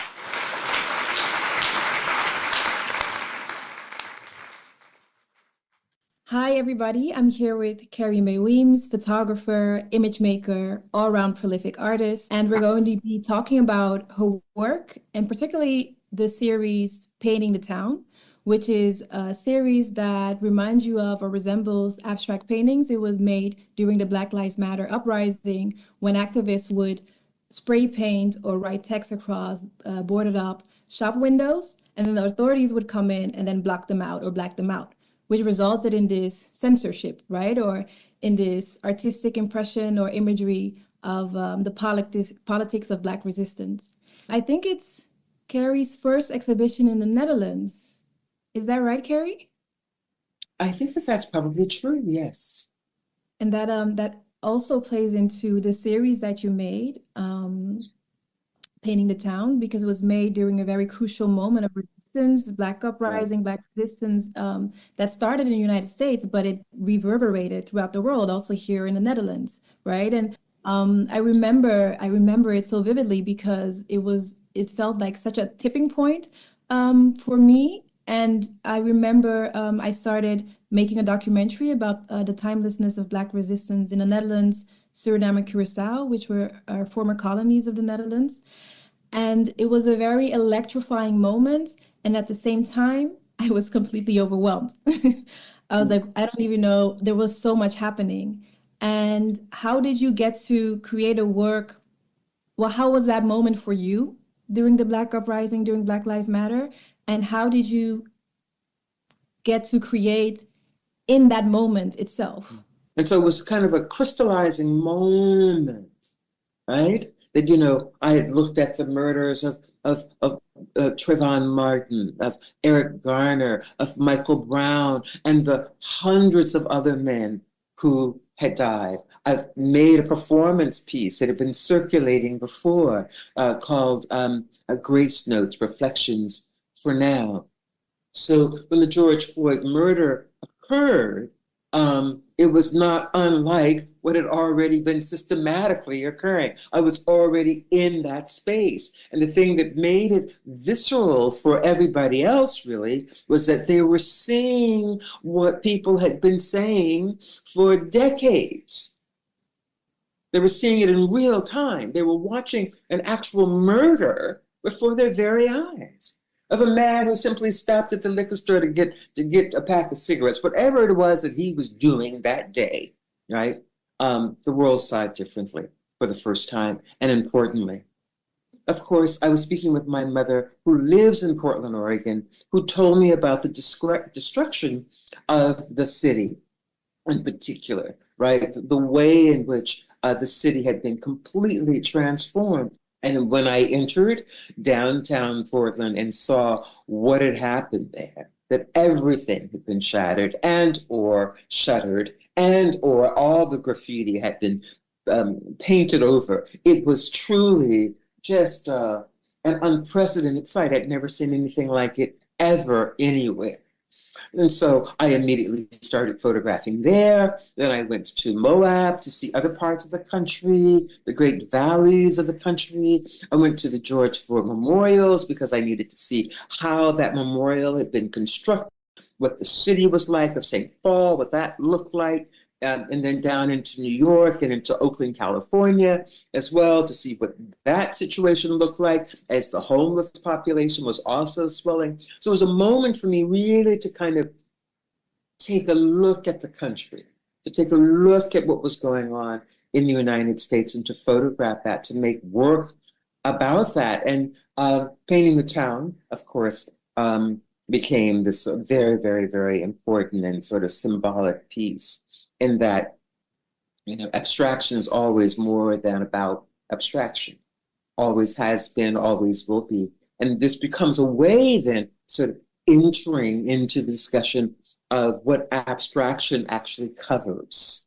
Hi, everybody. I'm here with Carrie Mae Weems, photographer, image maker, all-around prolific artist, and we're going to be talking about her work, and particularly the series Painting the Town, which is a series that reminds you of or resembles abstract paintings. It was made during the Black Lives Matter uprising, when activists would spray paint or write text across boarded up shop windows, and then the authorities would come in and then block them out or black them out, which resulted in this censorship, right? Or in this artistic impression or imagery of the politics of Black resistance. I think it's Carrie's first exhibition in the Netherlands. Is that right, Carrie? I think that's probably true, yes. And that also plays into the series that you made, Painting the Town, because it was made during a very crucial moment of resistance, Black uprising, Black resistance, that started in the United States, but it reverberated throughout the world, also here in the Netherlands, right? And I remember it so vividly because it felt like such a tipping point for me. And I remember I started making a documentary about the timelessness of Black resistance in the Netherlands, Suriname, and Curaçao, which were our former colonies of the Netherlands. And it was a very electrifying moment. And at the same time, I was completely overwhelmed. I was like, I don't even know, there was so much happening. And how did you get to create a work? Well, how was that moment for you during the Black uprising, during Black Lives Matter? And how did you get to create in that moment itself? And so it was kind of a crystallizing moment, right? That, I had looked at the murders of Trayvon Martin, of Eric Garner, of Michael Brown, and the hundreds of other men who had died. I've made a performance piece that had been circulating before called Grace Notes, Reflections for Now. So when the George Floyd murder occurred, it was not unlike what had already been systematically occurring. I was already in that space. And the thing that made it visceral for everybody else, really, was that they were seeing what people had been saying for decades. They were seeing it in real time. They were watching an actual murder before their very eyes of a man who simply stopped at the liquor store to get a pack of cigarettes, whatever it was that he was doing that day, right? The world saw it differently for the first time, and importantly. Of course, I was speaking with my mother, who lives in Portland, Oregon, who told me about the destruction of the city in particular, right? The way in which the city had been completely transformed. And when I entered downtown Portland and saw what had happened there, that everything had been shattered and or shuttered and or all the graffiti had been painted over, it was truly just an unprecedented sight. I'd never seen anything like it ever anywhere. And so I immediately started photographing there. Then I went to Moab to see other parts of the country, the great valleys of the country. I went to the George Ford Memorials because I needed to see how that memorial had been constructed, what the city was like of St. Paul, what that looked like. And then down into New York and into Oakland, California as well, to see what that situation looked like as the homeless population was also swelling. So it was a moment for me really to kind of take a look at the country, to take a look at what was going on in the United States and to photograph that, to make work about that. And painting the town, of course, became this very, very, very important and sort of symbolic piece. In that, abstraction is always more than about abstraction. Always has been, always will be. And this becomes a way then sort of entering into the discussion of what abstraction actually covers.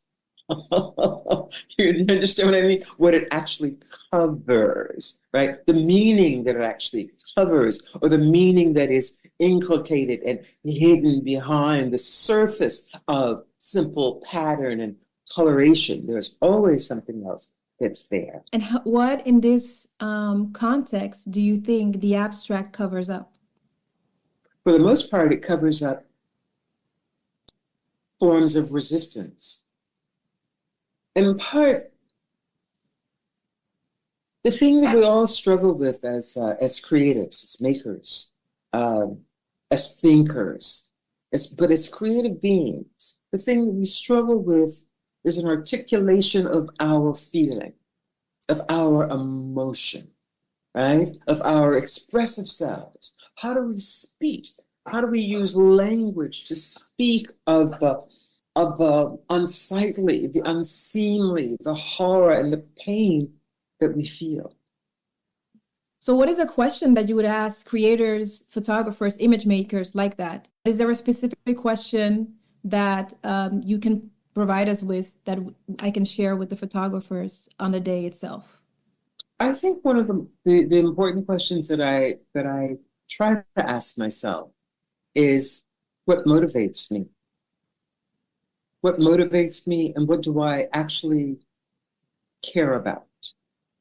You understand what I mean? What it actually covers, right? The meaning that it actually covers, or the meaning that is inculcated and hidden behind the surface of simple pattern and coloration. There's always something else that's there. And what in this context do you think the abstract covers up? For the most part, it covers up forms of resistance. In part, the thing that we all struggle with as creatives, as makers, as thinkers, but as creative beings, the thing that we struggle with is an articulation of our feeling, of our emotion, right? Of our expressive selves. How do we speak? How do we use language to speak of the unsightly, the unseemly, the horror and the pain that we feel? So what is a question that you would ask creators, photographers, image makers like that? Is there a specific question that you can provide us with that I can share with the photographers on the day itself? I think one of the important questions that I try to ask myself is, what motivates me? What motivates me, and what do I actually care about?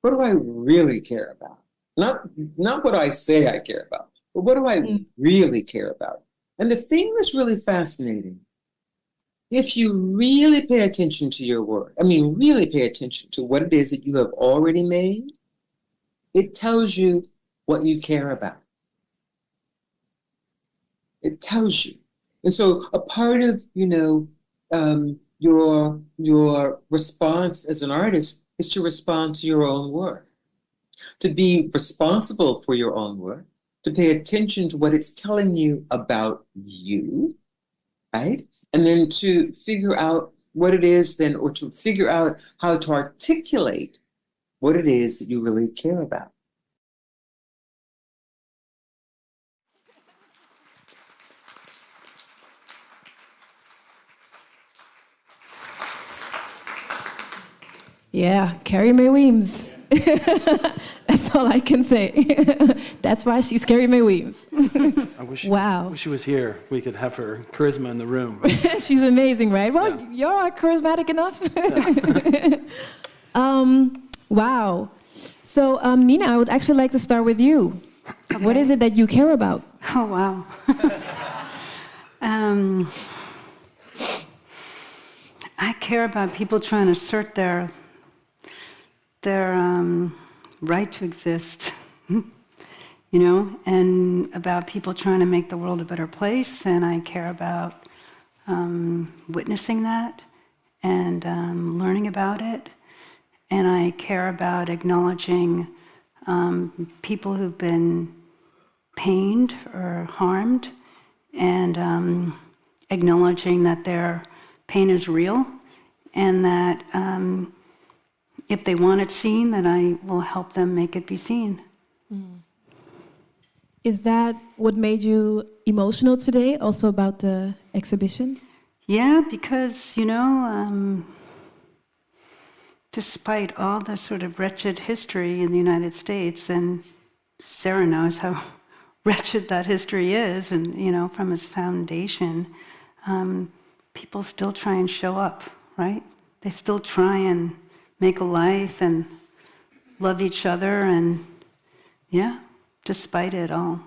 What do I really care about? Not what I say I care about, but what do I really care about? And the thing that's really fascinating, if you really pay attention to your work, really pay attention to what it is that you have already made, it tells you what you care about. It tells you. And so a part of, your response as an artist is to respond to your own work, to be responsible for your own work, to pay attention to what it's telling you about you, right? And then to figure out what it is then, or to figure out how to articulate what it is that you really care about. Yeah, Carrie Mae Weems. That's all I can say. That's why she's Carrie Mae Weems. I wish she was here. We could have her charisma in the room. She's amazing, right? Well, yeah. Y'all are charismatic enough. Wow. So, Nina, I would actually like to start with you. Okay. What is it that you care about? Oh, wow. I care about people trying to assert their their right to exist, you know, and about people trying to make the world a better place. And I care about witnessing that and learning about it. And I care about acknowledging people who've been pained or harmed, and acknowledging that their pain is real, and that if they want it seen, that I will help them make it be seen. Is that what made you emotional today, also about the exhibition? Yeah, because, you know, despite all the sort of wretched history in the United States, and Sarah knows how wretched that history is, and, you know, from its foundation, people still try and show up, right? They still try and make a life and love each other, and yeah, despite it all.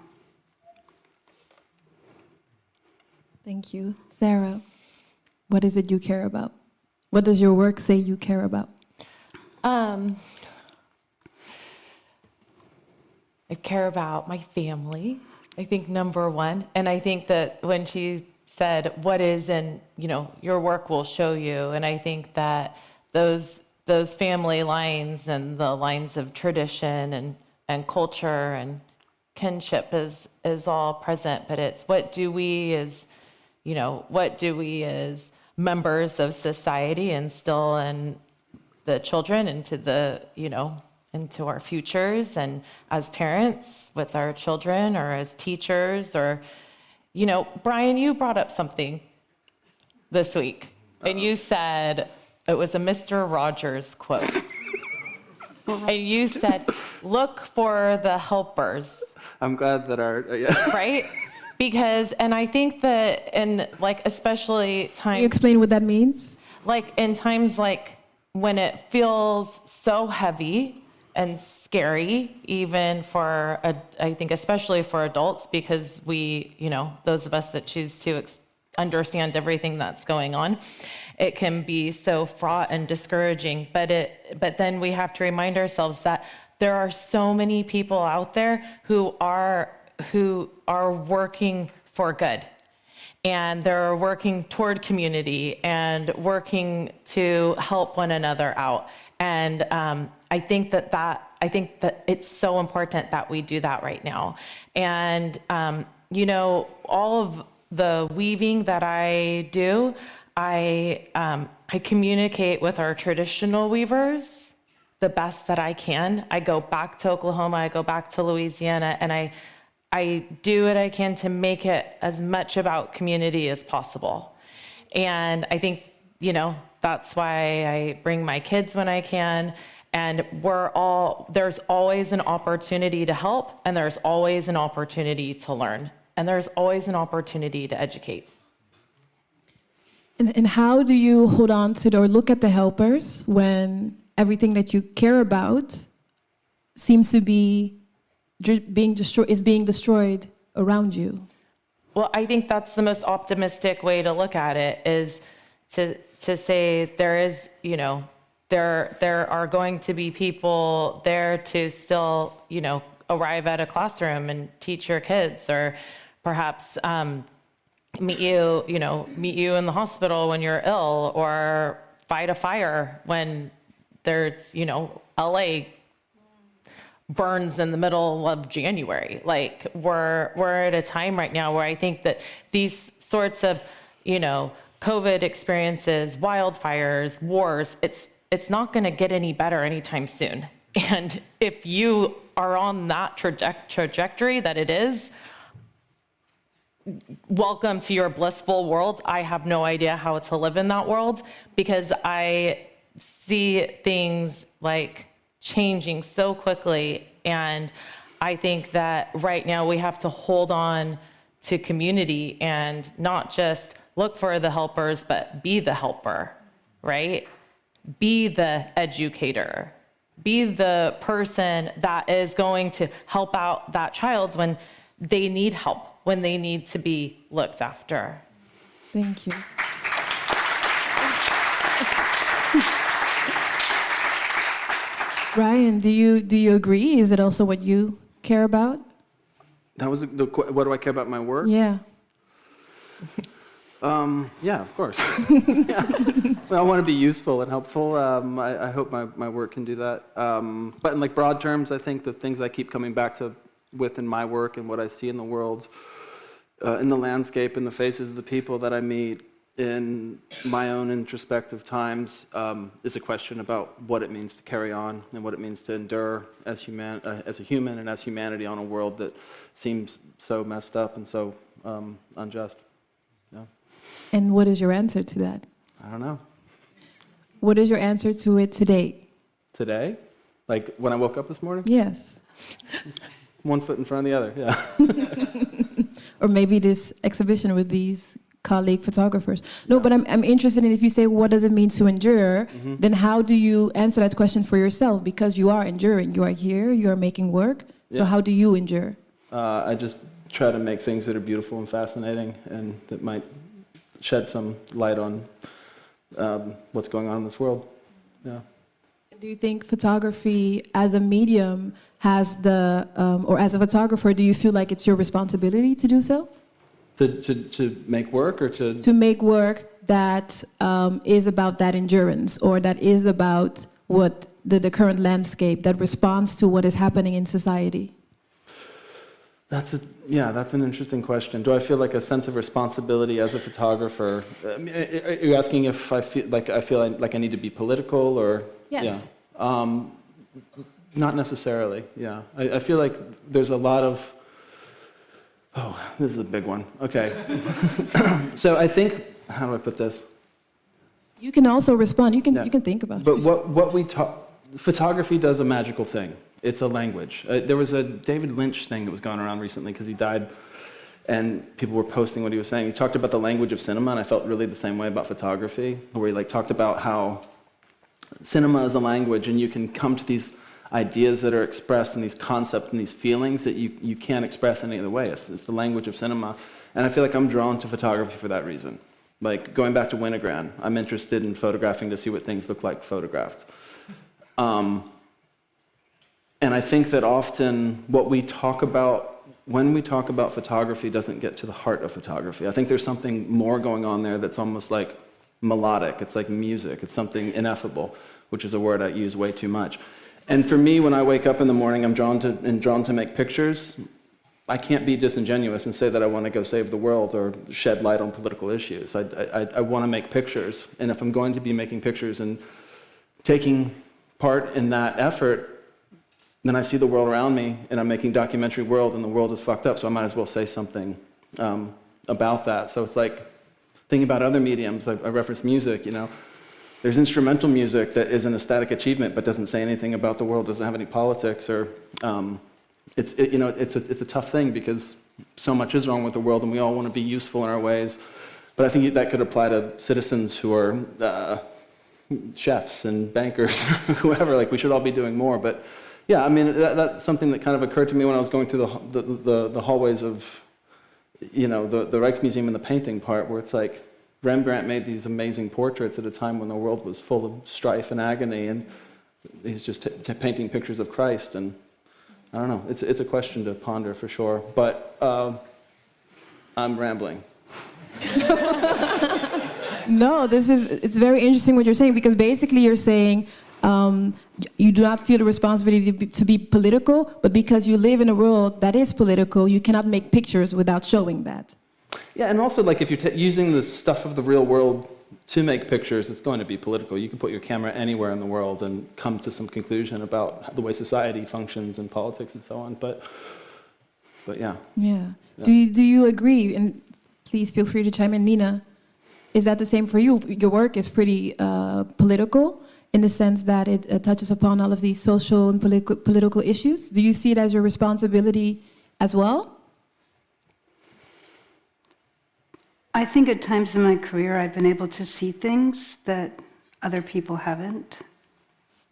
Thank you. Sarah, what is it you care about? What does your work say you care about? I care about my family, I think, number one. And I think that when she said, what is, and, you know, your work will show you. And I think that those family lines and the lines of tradition and culture and kinship is all present. But it's what do we as members of society instill in the children, into the, you know, into our futures, and as parents with our children, or as teachers, or, you know, Bryan, you brought up something this week, and you said it was a Mr. Rogers quote. And you said, look for the helpers. I'm glad that right? Because, and I think that in, like, especially times... Can you explain what that means? Like, in times like when it feels so heavy and scary, even for, I think especially for adults, because we, you know, those of us that choose to understand everything that's going on, it can be so fraught and discouraging. But then we have to remind ourselves that there are so many people out there who are working for good, and they're working toward community and working to help one another out. And I think that it's so important that we do that right now. And you know, all of the weaving that I do, I communicate with our traditional weavers the best that I can. I go back to Oklahoma, I go back to Louisiana, and I do what I can to make it as much about community as possible. And I think, you know, that's why I bring my kids when I can. And there's always an opportunity to help, and there's always an opportunity to learn, and there's always an opportunity to educate. And how do you hold on to or look at the helpers when everything that you care about seems to be being destroyed around you? Well, I think that's the most optimistic way to look at it, is to say there is, you know, there are going to be people there to still, you know, arrive at a classroom and teach your kids, or perhaps meet you in the hospital when you're ill, or fight a fire when there's, you know, LA burns in the middle of January. Like, we're at a time right now where I think that these sorts of, you know, COVID experiences, wildfires, wars, it's not going to get any better anytime soon. And if you are on that trajectory that it is, welcome to your blissful world. I have no idea how to live in that world, because I see things like changing so quickly. And I think that right now we have to hold on to community and not just look for the helpers, but be the helper, right? Be the educator. Be the person that is going to help out that child when they need help, when they need to be looked after. Thank you. Bryan, do you agree? Is it also what you care about? That was what do I care about my work? Yeah. Yeah, of course. Yeah. Well, I want to be useful and helpful. I hope my work can do that. But in like broad terms, I think the things I keep coming back to within my work and what I see in the world, in the landscape, in the faces of the people that I meet, in my own introspective times, is a question about what it means to carry on and what it means to endure as a human and as humanity on a world that seems so messed up and so unjust. Yeah. And what is your answer to that? I don't know. What is your answer to it today? Today? Like when I woke up this morning? Yes. One foot in front of the other, yeah. Or maybe this exhibition with these colleague photographers. No, but I'm interested in, if you say, what does it mean to endure, then how do you answer that question for yourself? Because you are enduring. You are here, you are making work. So how do you endure? I just try to make things that are beautiful and fascinating and that might shed some light on what's going on in this world. Yeah. Do you think photography as a medium has or as a photographer, do you feel like it's your responsibility to do so? To make work or to... To make work that is about that endurance, or that is about what the current landscape, that responds to what is happening in society? That's an interesting question. Do I feel like a sense of responsibility as a photographer? Are you asking if I feel like I need to be political, or? Yes. Yeah. Not necessarily. Yeah. I feel like there's a lot of. Oh, this is a big one. Okay. So I think, how do I put this? You can also respond. You can think about it. But what we talk, photography does a magical thing. It's a language. There was a David Lynch thing that was going around recently because he died, and people were posting what he was saying. He talked about the language of cinema, and I felt really the same way about photography, where he talked about how cinema is a language, and you can come to these ideas that are expressed in these concepts and these feelings that you can't express any other way. It's the language of cinema. And I feel like I'm drawn to photography for that reason. Like going back to Winogrand, I'm interested in photographing to see what things look like photographed. And I think that often what we talk about, when we talk about photography, doesn't get to the heart of photography. I think there's something more going on there that's almost like melodic. It's like music. It's something ineffable, which is a word I use way too much. And for me, when I wake up in the morning, I'm drawn to make pictures. I can't be disingenuous and say that I want to go save the world or shed light on political issues. I want to make pictures. And if I'm going to be making pictures and taking part in that effort, then I see the world around me, and I'm making documentary world, and the world is fucked up, so I might as well say something about that. So it's like thinking about other mediums. I reference music, There's instrumental music that is an aesthetic achievement but doesn't say anything about the world, doesn't have any politics, or it's a tough thing because so much is wrong with the world and we all want to be useful in our ways. But I think that could apply to citizens who are chefs and bankers, whoever. Like, we should all be doing more. But yeah, I mean, that's something that kind of occurred to me when I was going through the hallways of the Rijksmuseum and the painting part, where it's like Rembrandt made these amazing portraits at a time when the world was full of strife and agony, and he's just painting pictures of Christ. And I don't know, it's a question to ponder for sure, but I'm rambling. No, it's very interesting what you're saying, because basically you're saying you do not feel the responsibility to be political, but because you live in a world that is political, you cannot make pictures without showing that. Yeah, and also, like, if you're using the stuff of the real world to make pictures, it's going to be political. You can put your camera anywhere in the world and come to some conclusion about the way society functions and politics and so on. But yeah. Yeah. Do you agree? And please feel free to chime in, Nina. Is that the same for you? Your work is pretty political in the sense that it touches upon all of these social and political issues. Do you see it as your responsibility as well? I think at times in my career I've been able to see things that other people haven't.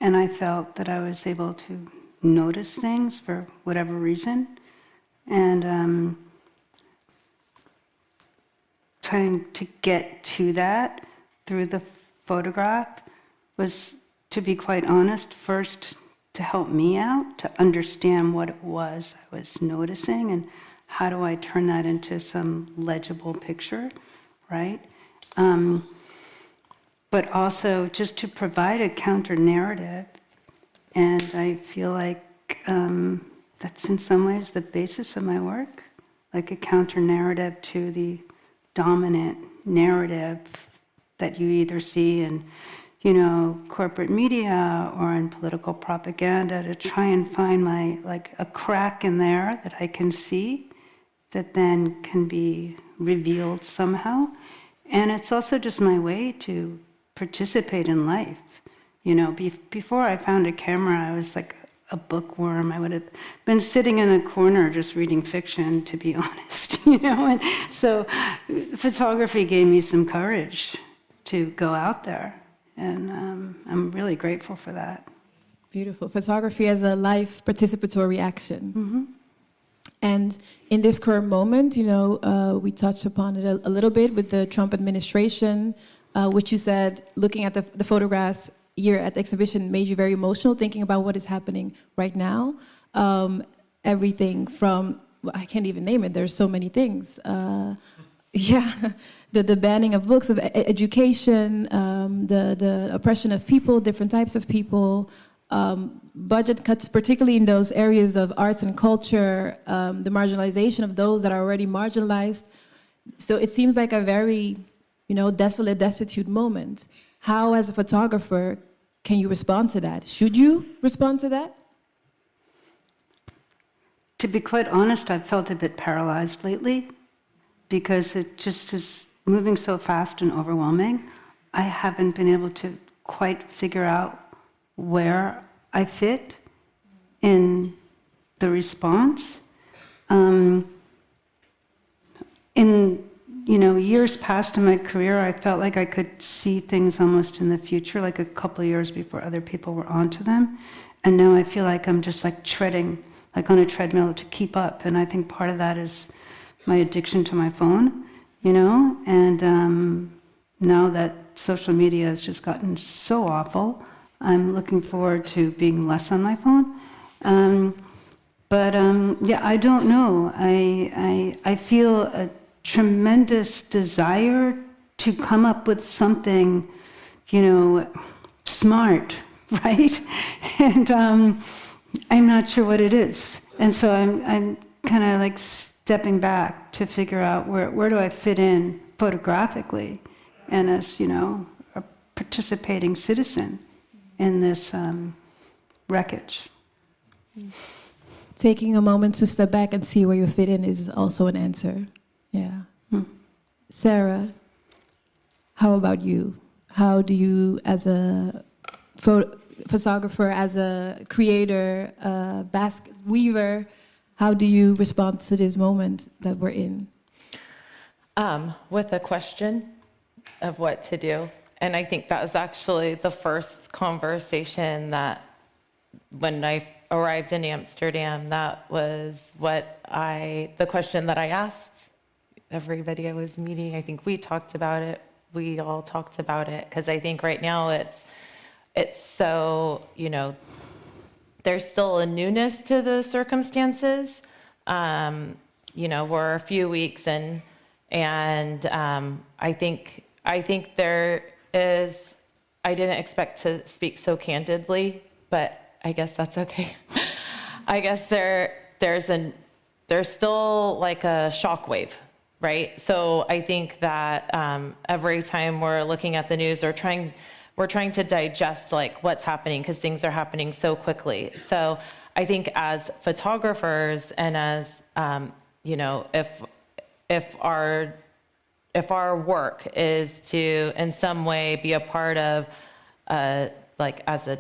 And I felt that I was able to notice things for whatever reason. And trying to get to that through the photograph was, to be quite honest, first to help me out, to understand what it was I was noticing and how do I turn that into some legible picture, right? But also just to provide a counter-narrative. And I feel like that's in some ways the basis of my work, like a counter-narrative to the dominant narrative that you either see in, you know, corporate media or in political propaganda, to try and find like a crack in there that I can see that then can be revealed somehow. And it's also just my way to participate in life. You know, before I found a camera, I was like a bookworm. I would have been sitting in a corner just reading fiction, to be honest, you know. And so photography gave me some courage to go out there. And I'm really grateful for that. Beautiful. Photography as a life participatory action. Mm-hmm. And in this current moment, you know, we touched upon it a little bit with the Trump administration, which you said, looking at the photographs here at the exhibition made you very emotional, thinking about what is happening right now. Everything from, well, I can't even name it, there's so many things. Yeah, the banning of books, of education, the oppression of people, different types of people, budget cuts, particularly in those areas of arts and culture, the marginalization of those that are already marginalized. So it seems like a very, you know, desolate, destitute moment. How, as a photographer, can you respond to that? Should you respond to that? To be quite honest, I've felt a bit paralyzed lately because it just is moving so fast and overwhelming. I haven't been able to quite figure out where I fit in the response. In years past in my career, I felt like I could see things almost in the future, like a couple of years before other people were onto them. And now I feel like I'm just like treading, like on a treadmill to keep up. And I think part of that is my addiction to my phone, you know? And now that social media has just gotten so awful, I'm looking forward to being less on my phone. Yeah, I don't know. I feel a tremendous desire to come up with something, you know, smart, right? And I'm not sure what it is. And so I'm kind of like stepping back to figure out where do I fit in photographically and as, you know, a participating citizen in this wreckage. Taking a moment to step back and see where you fit in is also an answer. Yeah. Sarah, how about you? How do you, as a photographer, as a creator, basket weaver, how do you respond to this moment that we're in? With a question of what to do. And I think that was actually the first conversation that when I arrived in Amsterdam, that was the question that I asked everybody I was meeting. I think we talked about it. We all talked about it because I think right now it's so, you know, there's still a newness to the circumstances. You know, we're a few weeks in, and I think there is. I didn't expect to speak so candidly, but I guess that's okay. I guess there's still like a shockwave, right? So I think that every time we're looking at the news, we're trying to digest like what's happening because things are happening so quickly. So I think as photographers and as you know, if our work is to in some way be a part of like as a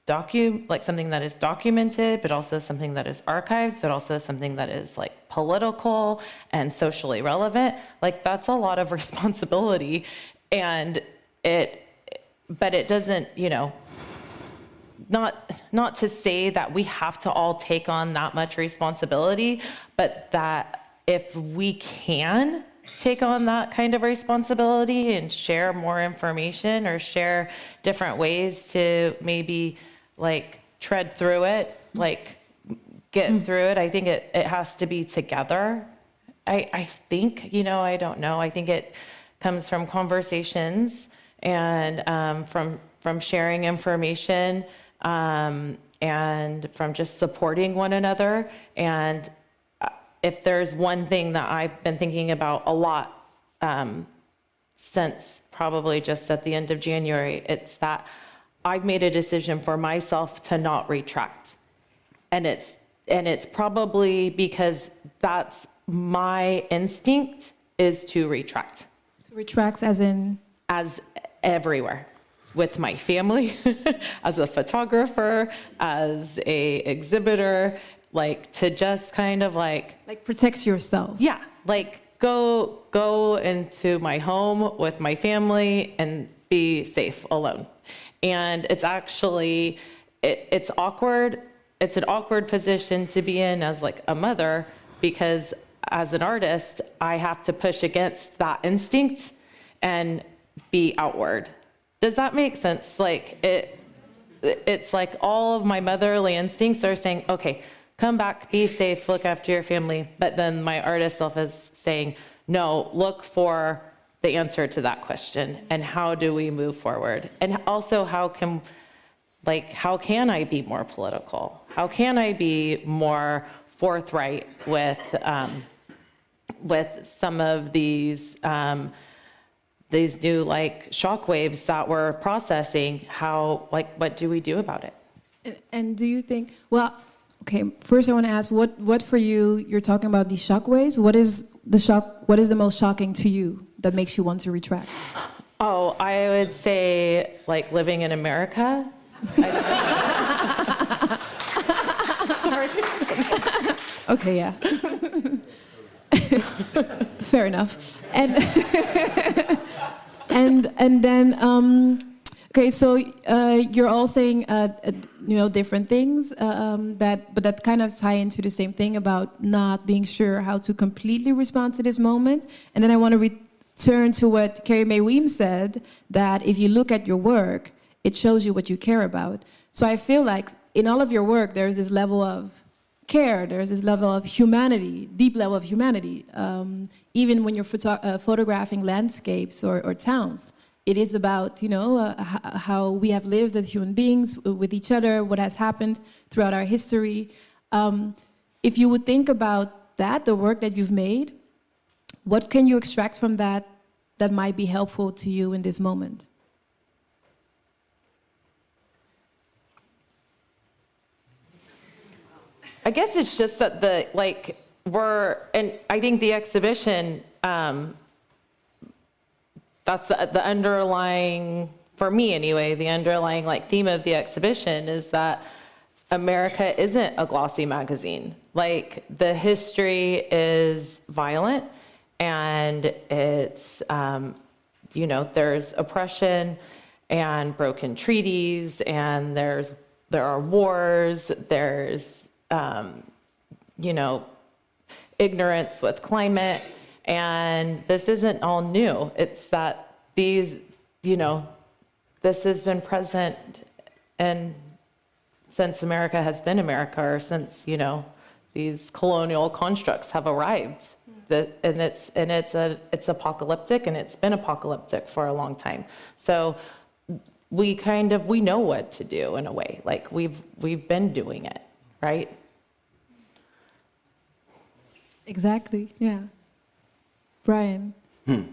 like something that is documented, but also something that is archived, but also something that is like political and socially relevant, like that's a lot of responsibility. And but it doesn't, you know, not to say that we have to all take on that much responsibility, but that if we can take on that kind of responsibility and share more information or share different ways to maybe like tread through it, like get through it. I think it has to be together. I think, I don't know. I think it comes from conversations and from sharing information and from just supporting one another. And if there's one thing that I've been thinking about a lot since probably just at the end of January, it's that I've made a decision for myself to not retract. And it's probably because that's my instinct is to retract. To retract as in? As everywhere. With my family, as a photographer, as a exhibitor, like to just kind of like protect yourself. Yeah, like go into my home with my family and be safe alone. And it's actually it's awkward. It's an awkward position to be in as like a mother, because as an artist, I have to push against that instinct and be outward. Does that make sense? Like it's like all of my motherly instincts are saying, okay, come back, be safe, look after your family. But then my artist self is saying, no, look for the answer to that question. And how do we move forward? And also how can I be more political? How can I be more forthright with some of these new shockwaves that we're processing? What do we do about it? And do you think, okay, first I want to ask, what for you, you're talking about these shockwaves, what is the most shocking to you that makes you want to retract? Oh, I would say living in America. Sorry. Okay, yeah. Fair enough. And then okay, so you're all saying different things that kind of tie into the same thing about not being sure how to completely respond to this moment. And then I want to return to what Carrie Mae Weems said, that if you look at your work, it shows you what you care about. So I feel like in all of your work, there's this level of care, there's this level of humanity, deep level of humanity. Even when you're photographing landscapes or towns, it is about how we have lived as human beings with each other, what has happened throughout our history. If you would think about that, the work that you've made, what can you extract from that might be helpful to you in this moment? I guess it's just that and I think the exhibition, that's the underlying, for me anyway, the underlying theme of the exhibition is that America isn't a glossy magazine. The history is violent, and it's, there's oppression and broken treaties, and there are wars, there's ignorance with climate, and this isn't all new. It's that this has been present and since America has been America, or since, these colonial constructs have arrived. It's apocalyptic, and it's been apocalyptic for a long time. So we know what to do in a way. We've been doing it. Right? Exactly, yeah. Bryan. I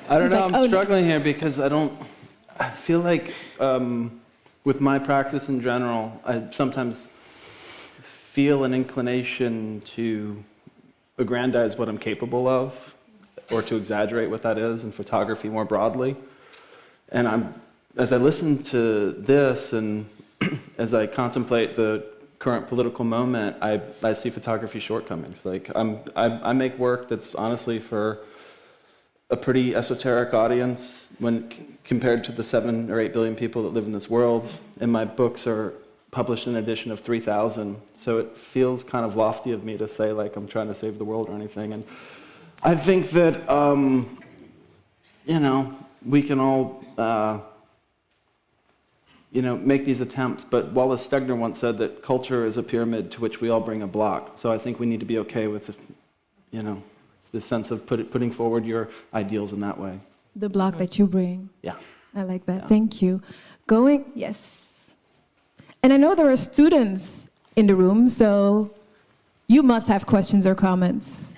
don't know, I'm struggling here because I feel like with my practice in general, I sometimes feel an inclination to aggrandize what I'm capable of, or to exaggerate what that is in photography more broadly. And as I listen to this and as I contemplate the current political moment, I see photography shortcomings. I make work that's honestly for a pretty esoteric audience when compared to the 7 or 8 billion people that live in this world. And my books are published in an edition of 3,000. So it feels kind of lofty of me to say I'm trying to save the world or anything. And I think that, we can all, make these attempts. But Wallace Stegner once said that culture is a pyramid to which we all bring a block. So I think we need to be okay with, the sense of putting forward your ideals in that way. The block that you bring. Yeah. I like that. Yeah. Thank you. Yes. And I know there are students in the room, so you must have questions or comments.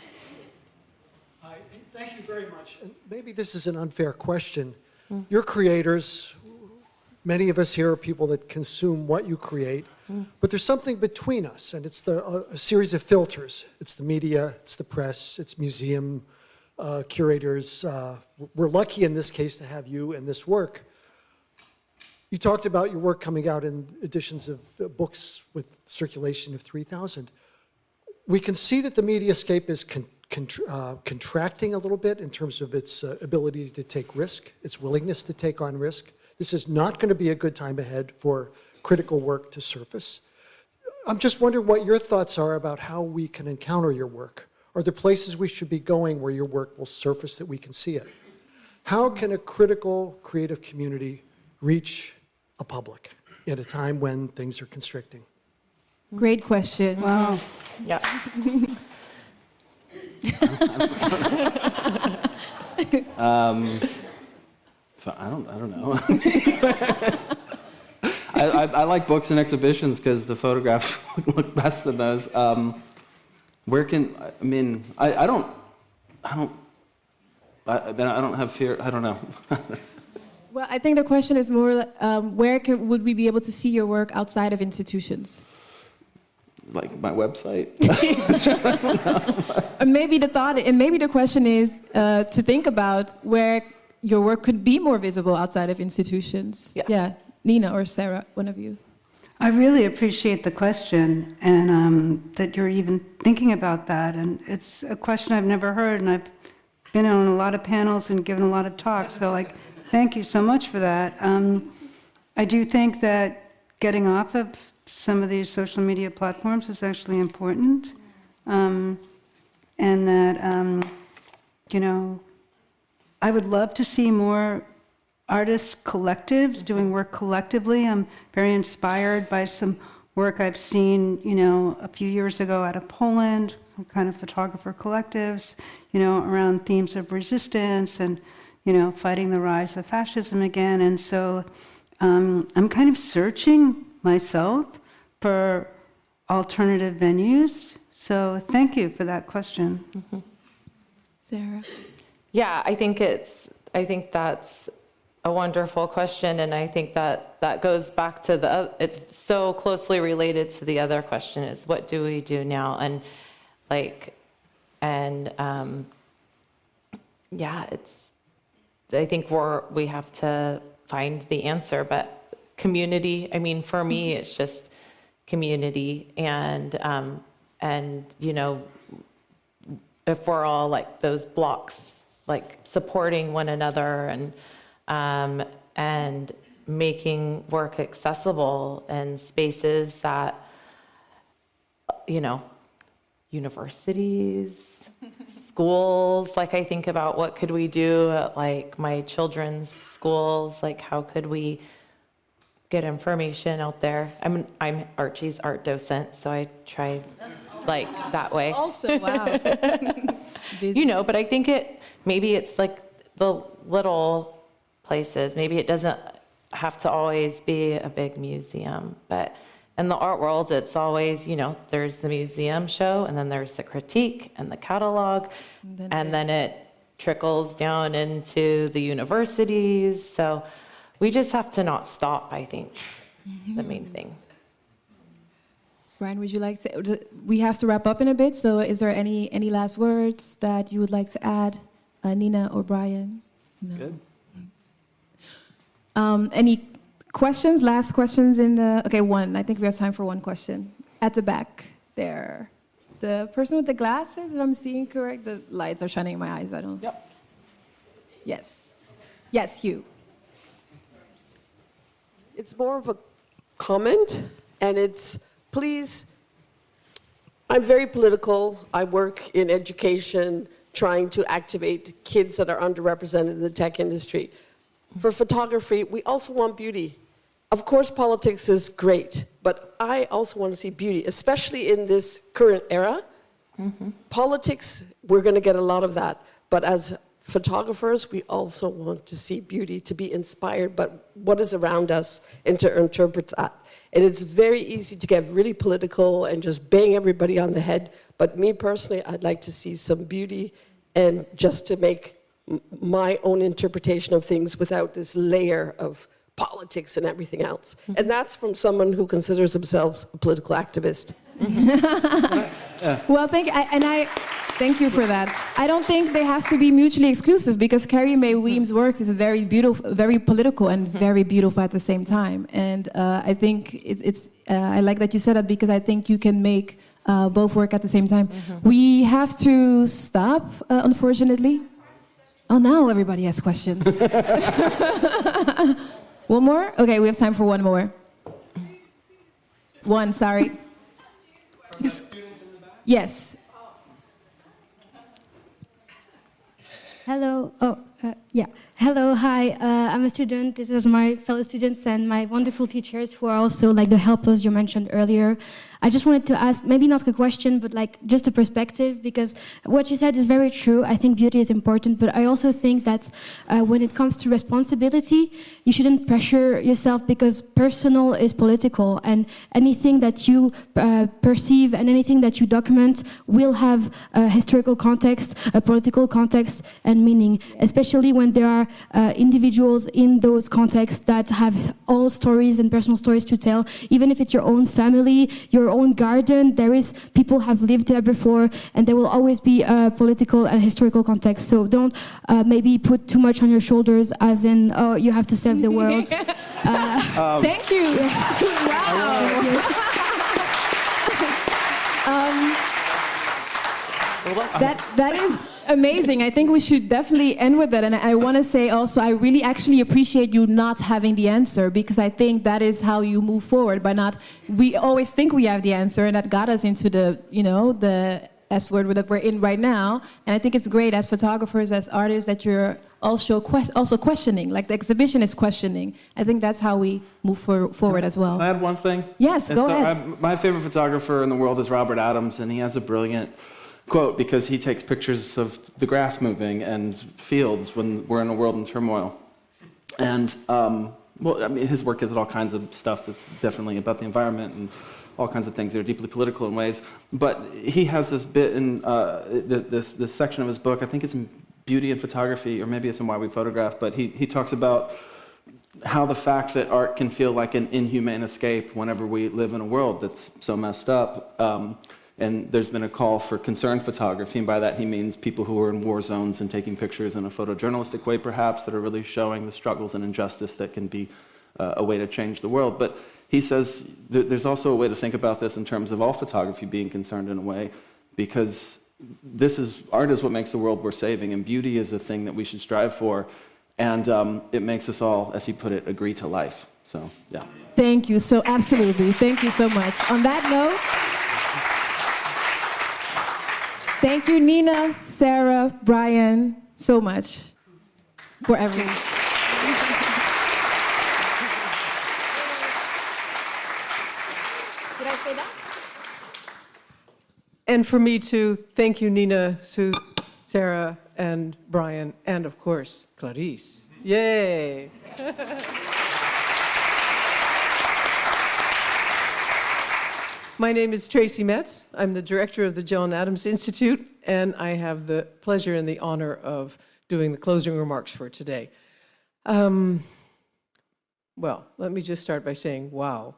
Hi, thank you very much. And maybe this is an unfair question. You're creators. Many of us here are people that consume what you create. But there's something between us, and it's a series of filters. It's the media, it's the press, it's museum curators. We're lucky in this case to have you and this work. You talked about your work coming out in editions of books with circulation of 3,000. We can see that the mediascape is contracting a little bit in terms of its ability to take risk, its willingness to take on risk. This is not going to be a good time ahead for critical work to surface. I'm just wondering what your thoughts are about how we can encounter your work. Are there places we should be going where your work will surface that we can see it? How can a critical creative community reach a public at a time when things are constricting? Great question. Wow. Yeah. I don't know. I like books and exhibitions because the photographs look best in those. I don't have fear. I don't know. Well, I think the question is more, where would we be able to see your work outside of institutions? Like my website. Maybe the question is to think about where your work could be more visible outside of institutions. Yeah. Nina or Sarah, one of you. I really appreciate the question, and that you're even thinking about that. And it's a question I've never heard, and I've been on a lot of panels and given a lot of talks. So, thank you so much for that. I do think that getting off of some of these social media platforms is actually important, and that I would love to see more artists collectives doing work collectively. I'm very inspired by some work I've seen, a few years ago out of Poland, kind of photographer collectives, around themes of resistance and, fighting the rise of fascism again. And so I'm kind of searching myself for alternative venues. So thank you for that question. Mm-hmm. Sarah? Yeah, I think that's a wonderful question, and I think that goes back to it's so closely related to the other question, is what do we do now? And I think we have to find the answer, but community, for me, it's just community, and if we're all like those blocks, like supporting one another and making work accessible in spaces that, universities, schools, I think about what could we do at my children's schools, how could we get information out there. I'm Archie's art docent, so I try that way. Also, wow. But I think maybe it's the little places. Maybe it doesn't have to always be a big museum, but in the art world, it's always, there's the museum show, and then there's the critique and the catalog, and then it trickles down into the universities. So we just have to not stop, I think, the main thing. Bryan, would you like to? We have to wrap up in a bit, so is there any last words that you would like to add, Nina or Bryan? No. Good. Any questions? Last questions okay, one. I think we have time for one question. At the back there. The person with the glasses, if I'm seeing correct, the lights are shining in my eyes. I don't. Yep. Yes. Yes, Hugh. It's more of a comment, and it's, please, I'm very political. I work in education, trying to activate kids that are underrepresented in the tech industry. For photography, we also want beauty. of course, politics is great, but I also want to see beauty, especially in this current era. Politics, we're going to get a lot of that. But as photographers, we also want to see beauty, to be inspired by what is around us and to interpret that. And it's very easy to get really political and just bang everybody on the head. But me personally, I'd like to see some beauty and just to make my own interpretation of things without this layer of politics and everything else. And that's from someone who considers themselves a political activist. Well, thank you for that. I don't think they have to be mutually exclusive because Carrie Mae Weems' work is very beautiful, very political, and very beautiful at the same time. And I think I like that you said that because I think you can make both work at the same time. We have to stop, unfortunately. Oh, now everybody has questions. One more? Okay, we have time for one more. One, sorry. Yes. Hello. Hello. Hi. I'm a student. This is my fellow students and my wonderful teachers who are also like the helpers you mentioned earlier. I just wanted to ask, maybe not a question, but like just a perspective, because what you said is very true. I think beauty is important, but I also think that when it comes to responsibility, you shouldn't pressure yourself because personal is political, and anything that you perceive and anything that you document will have a historical context, a political context, and meaning, especially when there are individuals in those contexts that have all stories and personal stories to tell, even if it's your own family, your own garden, there is people have lived there before, and there will always be a political and historical context. So don't maybe put too much on your shoulders, as in, oh, you have to save the world. Thank you. Wow. That is amazing. I think we should definitely end with that. And I want to say also, I really actually appreciate you not having the answer, because I think that is how you move forward. We always think we have the answer, and that got us into the S word that we're in right now. And I think it's great as photographers, as artists, that you're also questioning. Like the exhibition is questioning. I think that's how we move forward as well. Can I add one thing? Yes, go ahead. My favorite photographer in the world is Robert Adams, and he has a brilliant quote, because he takes pictures of the grass moving and fields when we're in a world in turmoil. And, his work is all kinds of stuff that's definitely about the environment and all kinds of things that are deeply political in ways. But he has this bit in this section of his book, I think it's in Beauty and Photography, or maybe it's in Why We Photograph, but he talks about how the fact that art can feel like an inhumane escape whenever we live in a world that's so messed up. And there's been a call for concerned photography, and by that he means people who are in war zones and taking pictures in a photojournalistic way, perhaps, that are really showing the struggles and injustice that can be a way to change the world. But he says there's also a way to think about this in terms of all photography being concerned in a way, because art is what makes the world worth saving, and beauty is a thing that we should strive for, and it makes us all, as he put it, agree to life. So, yeah. Thank you. So, absolutely. Thank you so much. On that note, thank you, Nina, Sarah, Bryan, so much for everything. Did I say that? And for me too, thank you, Nina, Sue, Sarah, and Bryan, and of course, Clarice. Yay! My name is Tracy Metz. I'm the director of the John Adams Institute, and I have the pleasure and the honor of doing the closing remarks for today. Well, let me just start by saying, wow,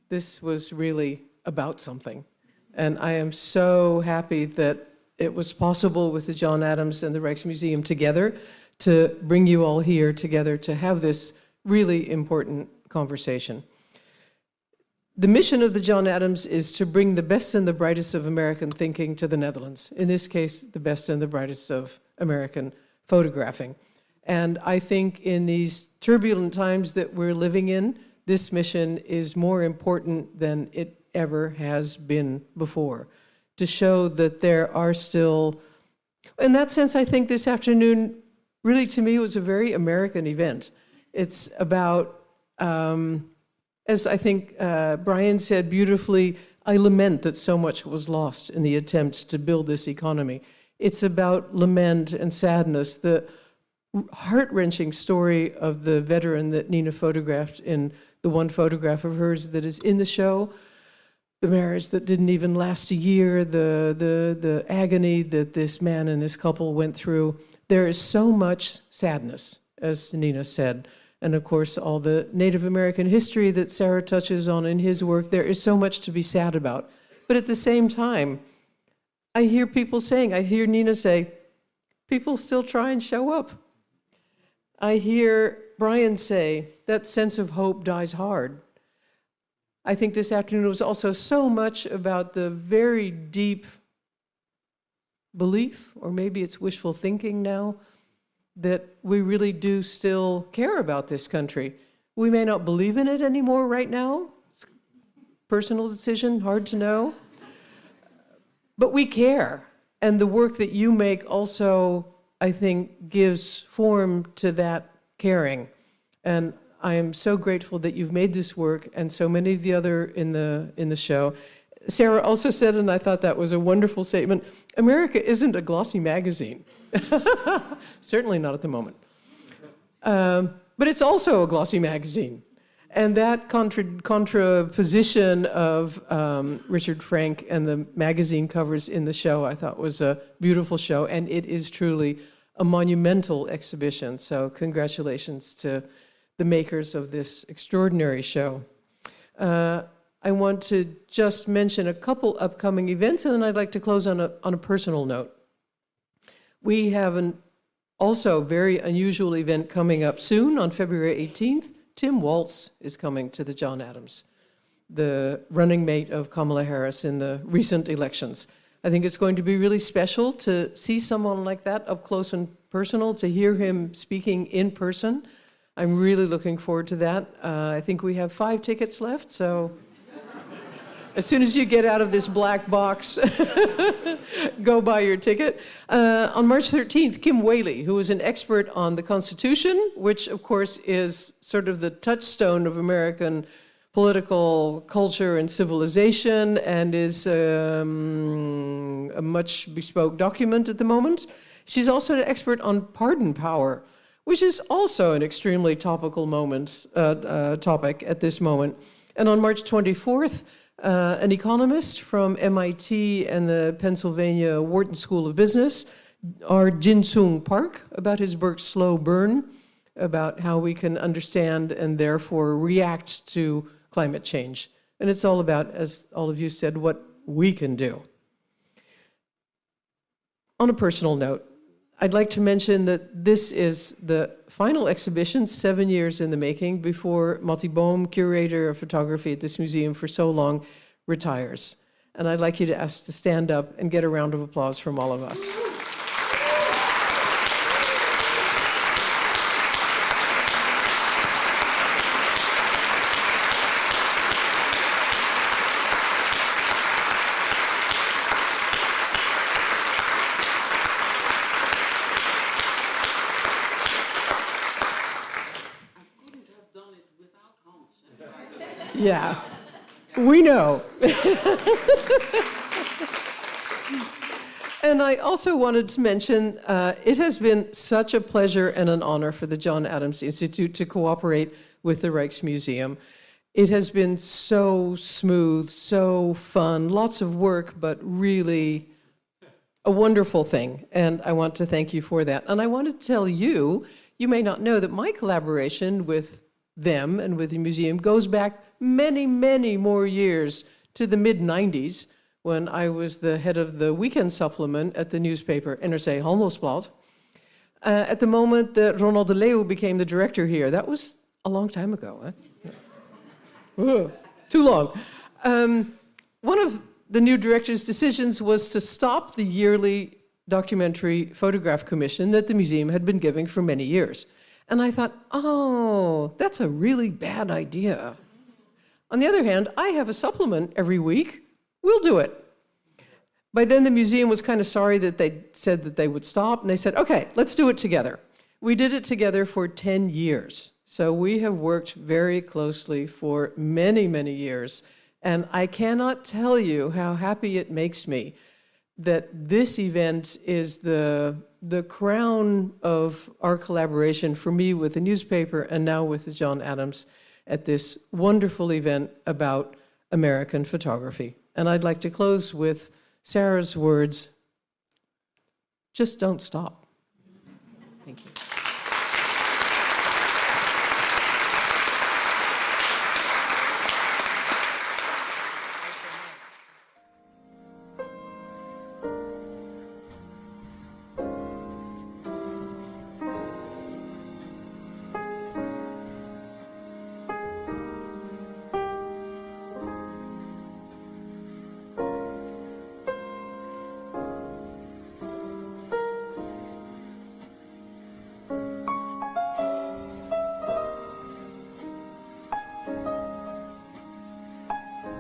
this was really about something. And I am so happy that it was possible with the John Adams and the Rijksmuseum together to bring you all here together to have this really important conversation. The mission of the John Adams is to bring the best and the brightest of American thinking to the Netherlands. In this case, the best and the brightest of American photographing. And I think in these turbulent times that we're living in, this mission is more important than it ever has been before, to show that there are still, in that sense, I think this afternoon really to me was a very American event. It's about As I think Bryan said beautifully, I lament that so much was lost in the attempts to build this economy. It's about lament and sadness. The heart-wrenching story of the veteran that Nina photographed in the one photograph of hers that is in the show, the marriage that didn't even last a year, the agony that this man and this couple went through. There is so much sadness, as Nina said. And of course, all the Native American history that Sarah touches on in his work, there is so much to be sad about. But at the same time, I hear people saying, I hear Nina say, people still try and show up. I hear Bryan say, that sense of hope dies hard. I think this afternoon was also so much about the very deep belief, or maybe it's wishful thinking now, that we really do still care about this country. We may not believe in it anymore right now. It's a personal decision, hard to know. But we care. And the work that you make also, I think, gives form to that caring. And I am so grateful that you've made this work and so many of the other in the show. Sarah also said, and I thought that was a wonderful statement, America isn't a glossy magazine. Certainly not at the moment. But it's also a glossy magazine. And that contraposition of Richard Frank and the magazine covers in the show, I thought was a beautiful show. And it is truly a monumental exhibition. So congratulations to the makers of this extraordinary show. I want to just mention a couple upcoming events, and then I'd like to close on a personal note. We have an also very unusual event coming up soon on February 18th. Tim Walz is coming to the John Adams, the running mate of Kamala Harris in the recent elections. I think it's going to be really special to see someone like that up close and personal, to hear him speaking in person. I'm really looking forward to that. I think we have 5 tickets left, so as soon as you get out of this black box, go buy your ticket. On March 13th, Kim Whaley, who is an expert on the Constitution, which, of course, is sort of the touchstone of American political culture and civilization, and is a much bespoke document at the moment. She's also an expert on pardon power, which is also an extremely topical topic at this moment. And on March 24th, an economist from MIT and the Pennsylvania Wharton School of Business, our Jin-Sung Park, about his book Slow Burn, about how we can understand and therefore react to climate change. And it's all about, as all of you said, what we can do. On a personal note, I'd like to mention that this is the final exhibition, 7 years in the making, before Matti Bohm, curator of photography at this museum for so long, retires. And I'd like you to ask to stand up and get a round of applause from all of us. Yeah, we know. And I also wanted to mention, it has been such a pleasure and an honor for the John Adams Institute to cooperate with the Rijksmuseum. It has been so smooth, so fun, lots of work, but really a wonderful thing. And I want to thank you for that. And I want to tell you, you may not know that my collaboration with them and with the museum goes back many, many more years to the mid-90s, when I was the head of the weekend supplement at the newspaper NRC Handelsblad. At the moment that Ronald de Leeuw became the director here. That was a long time ago. Too long. One of the new director's decisions was to stop the yearly documentary photograph commission that the museum had been giving for many years. And I thought, oh, that's a really bad idea. On the other hand, I have a supplement every week. We'll do it. By then, the museum was kind of sorry that they said that they would stop, and they said, okay, let's do it together. We did it together for 10 years. So we have worked very closely for many, many years. And I cannot tell you how happy it makes me that this event is the crown of our collaboration for me with the newspaper and now with the John Adams at this wonderful event about American photography. And I'd like to close with Sarah's words, just don't stop.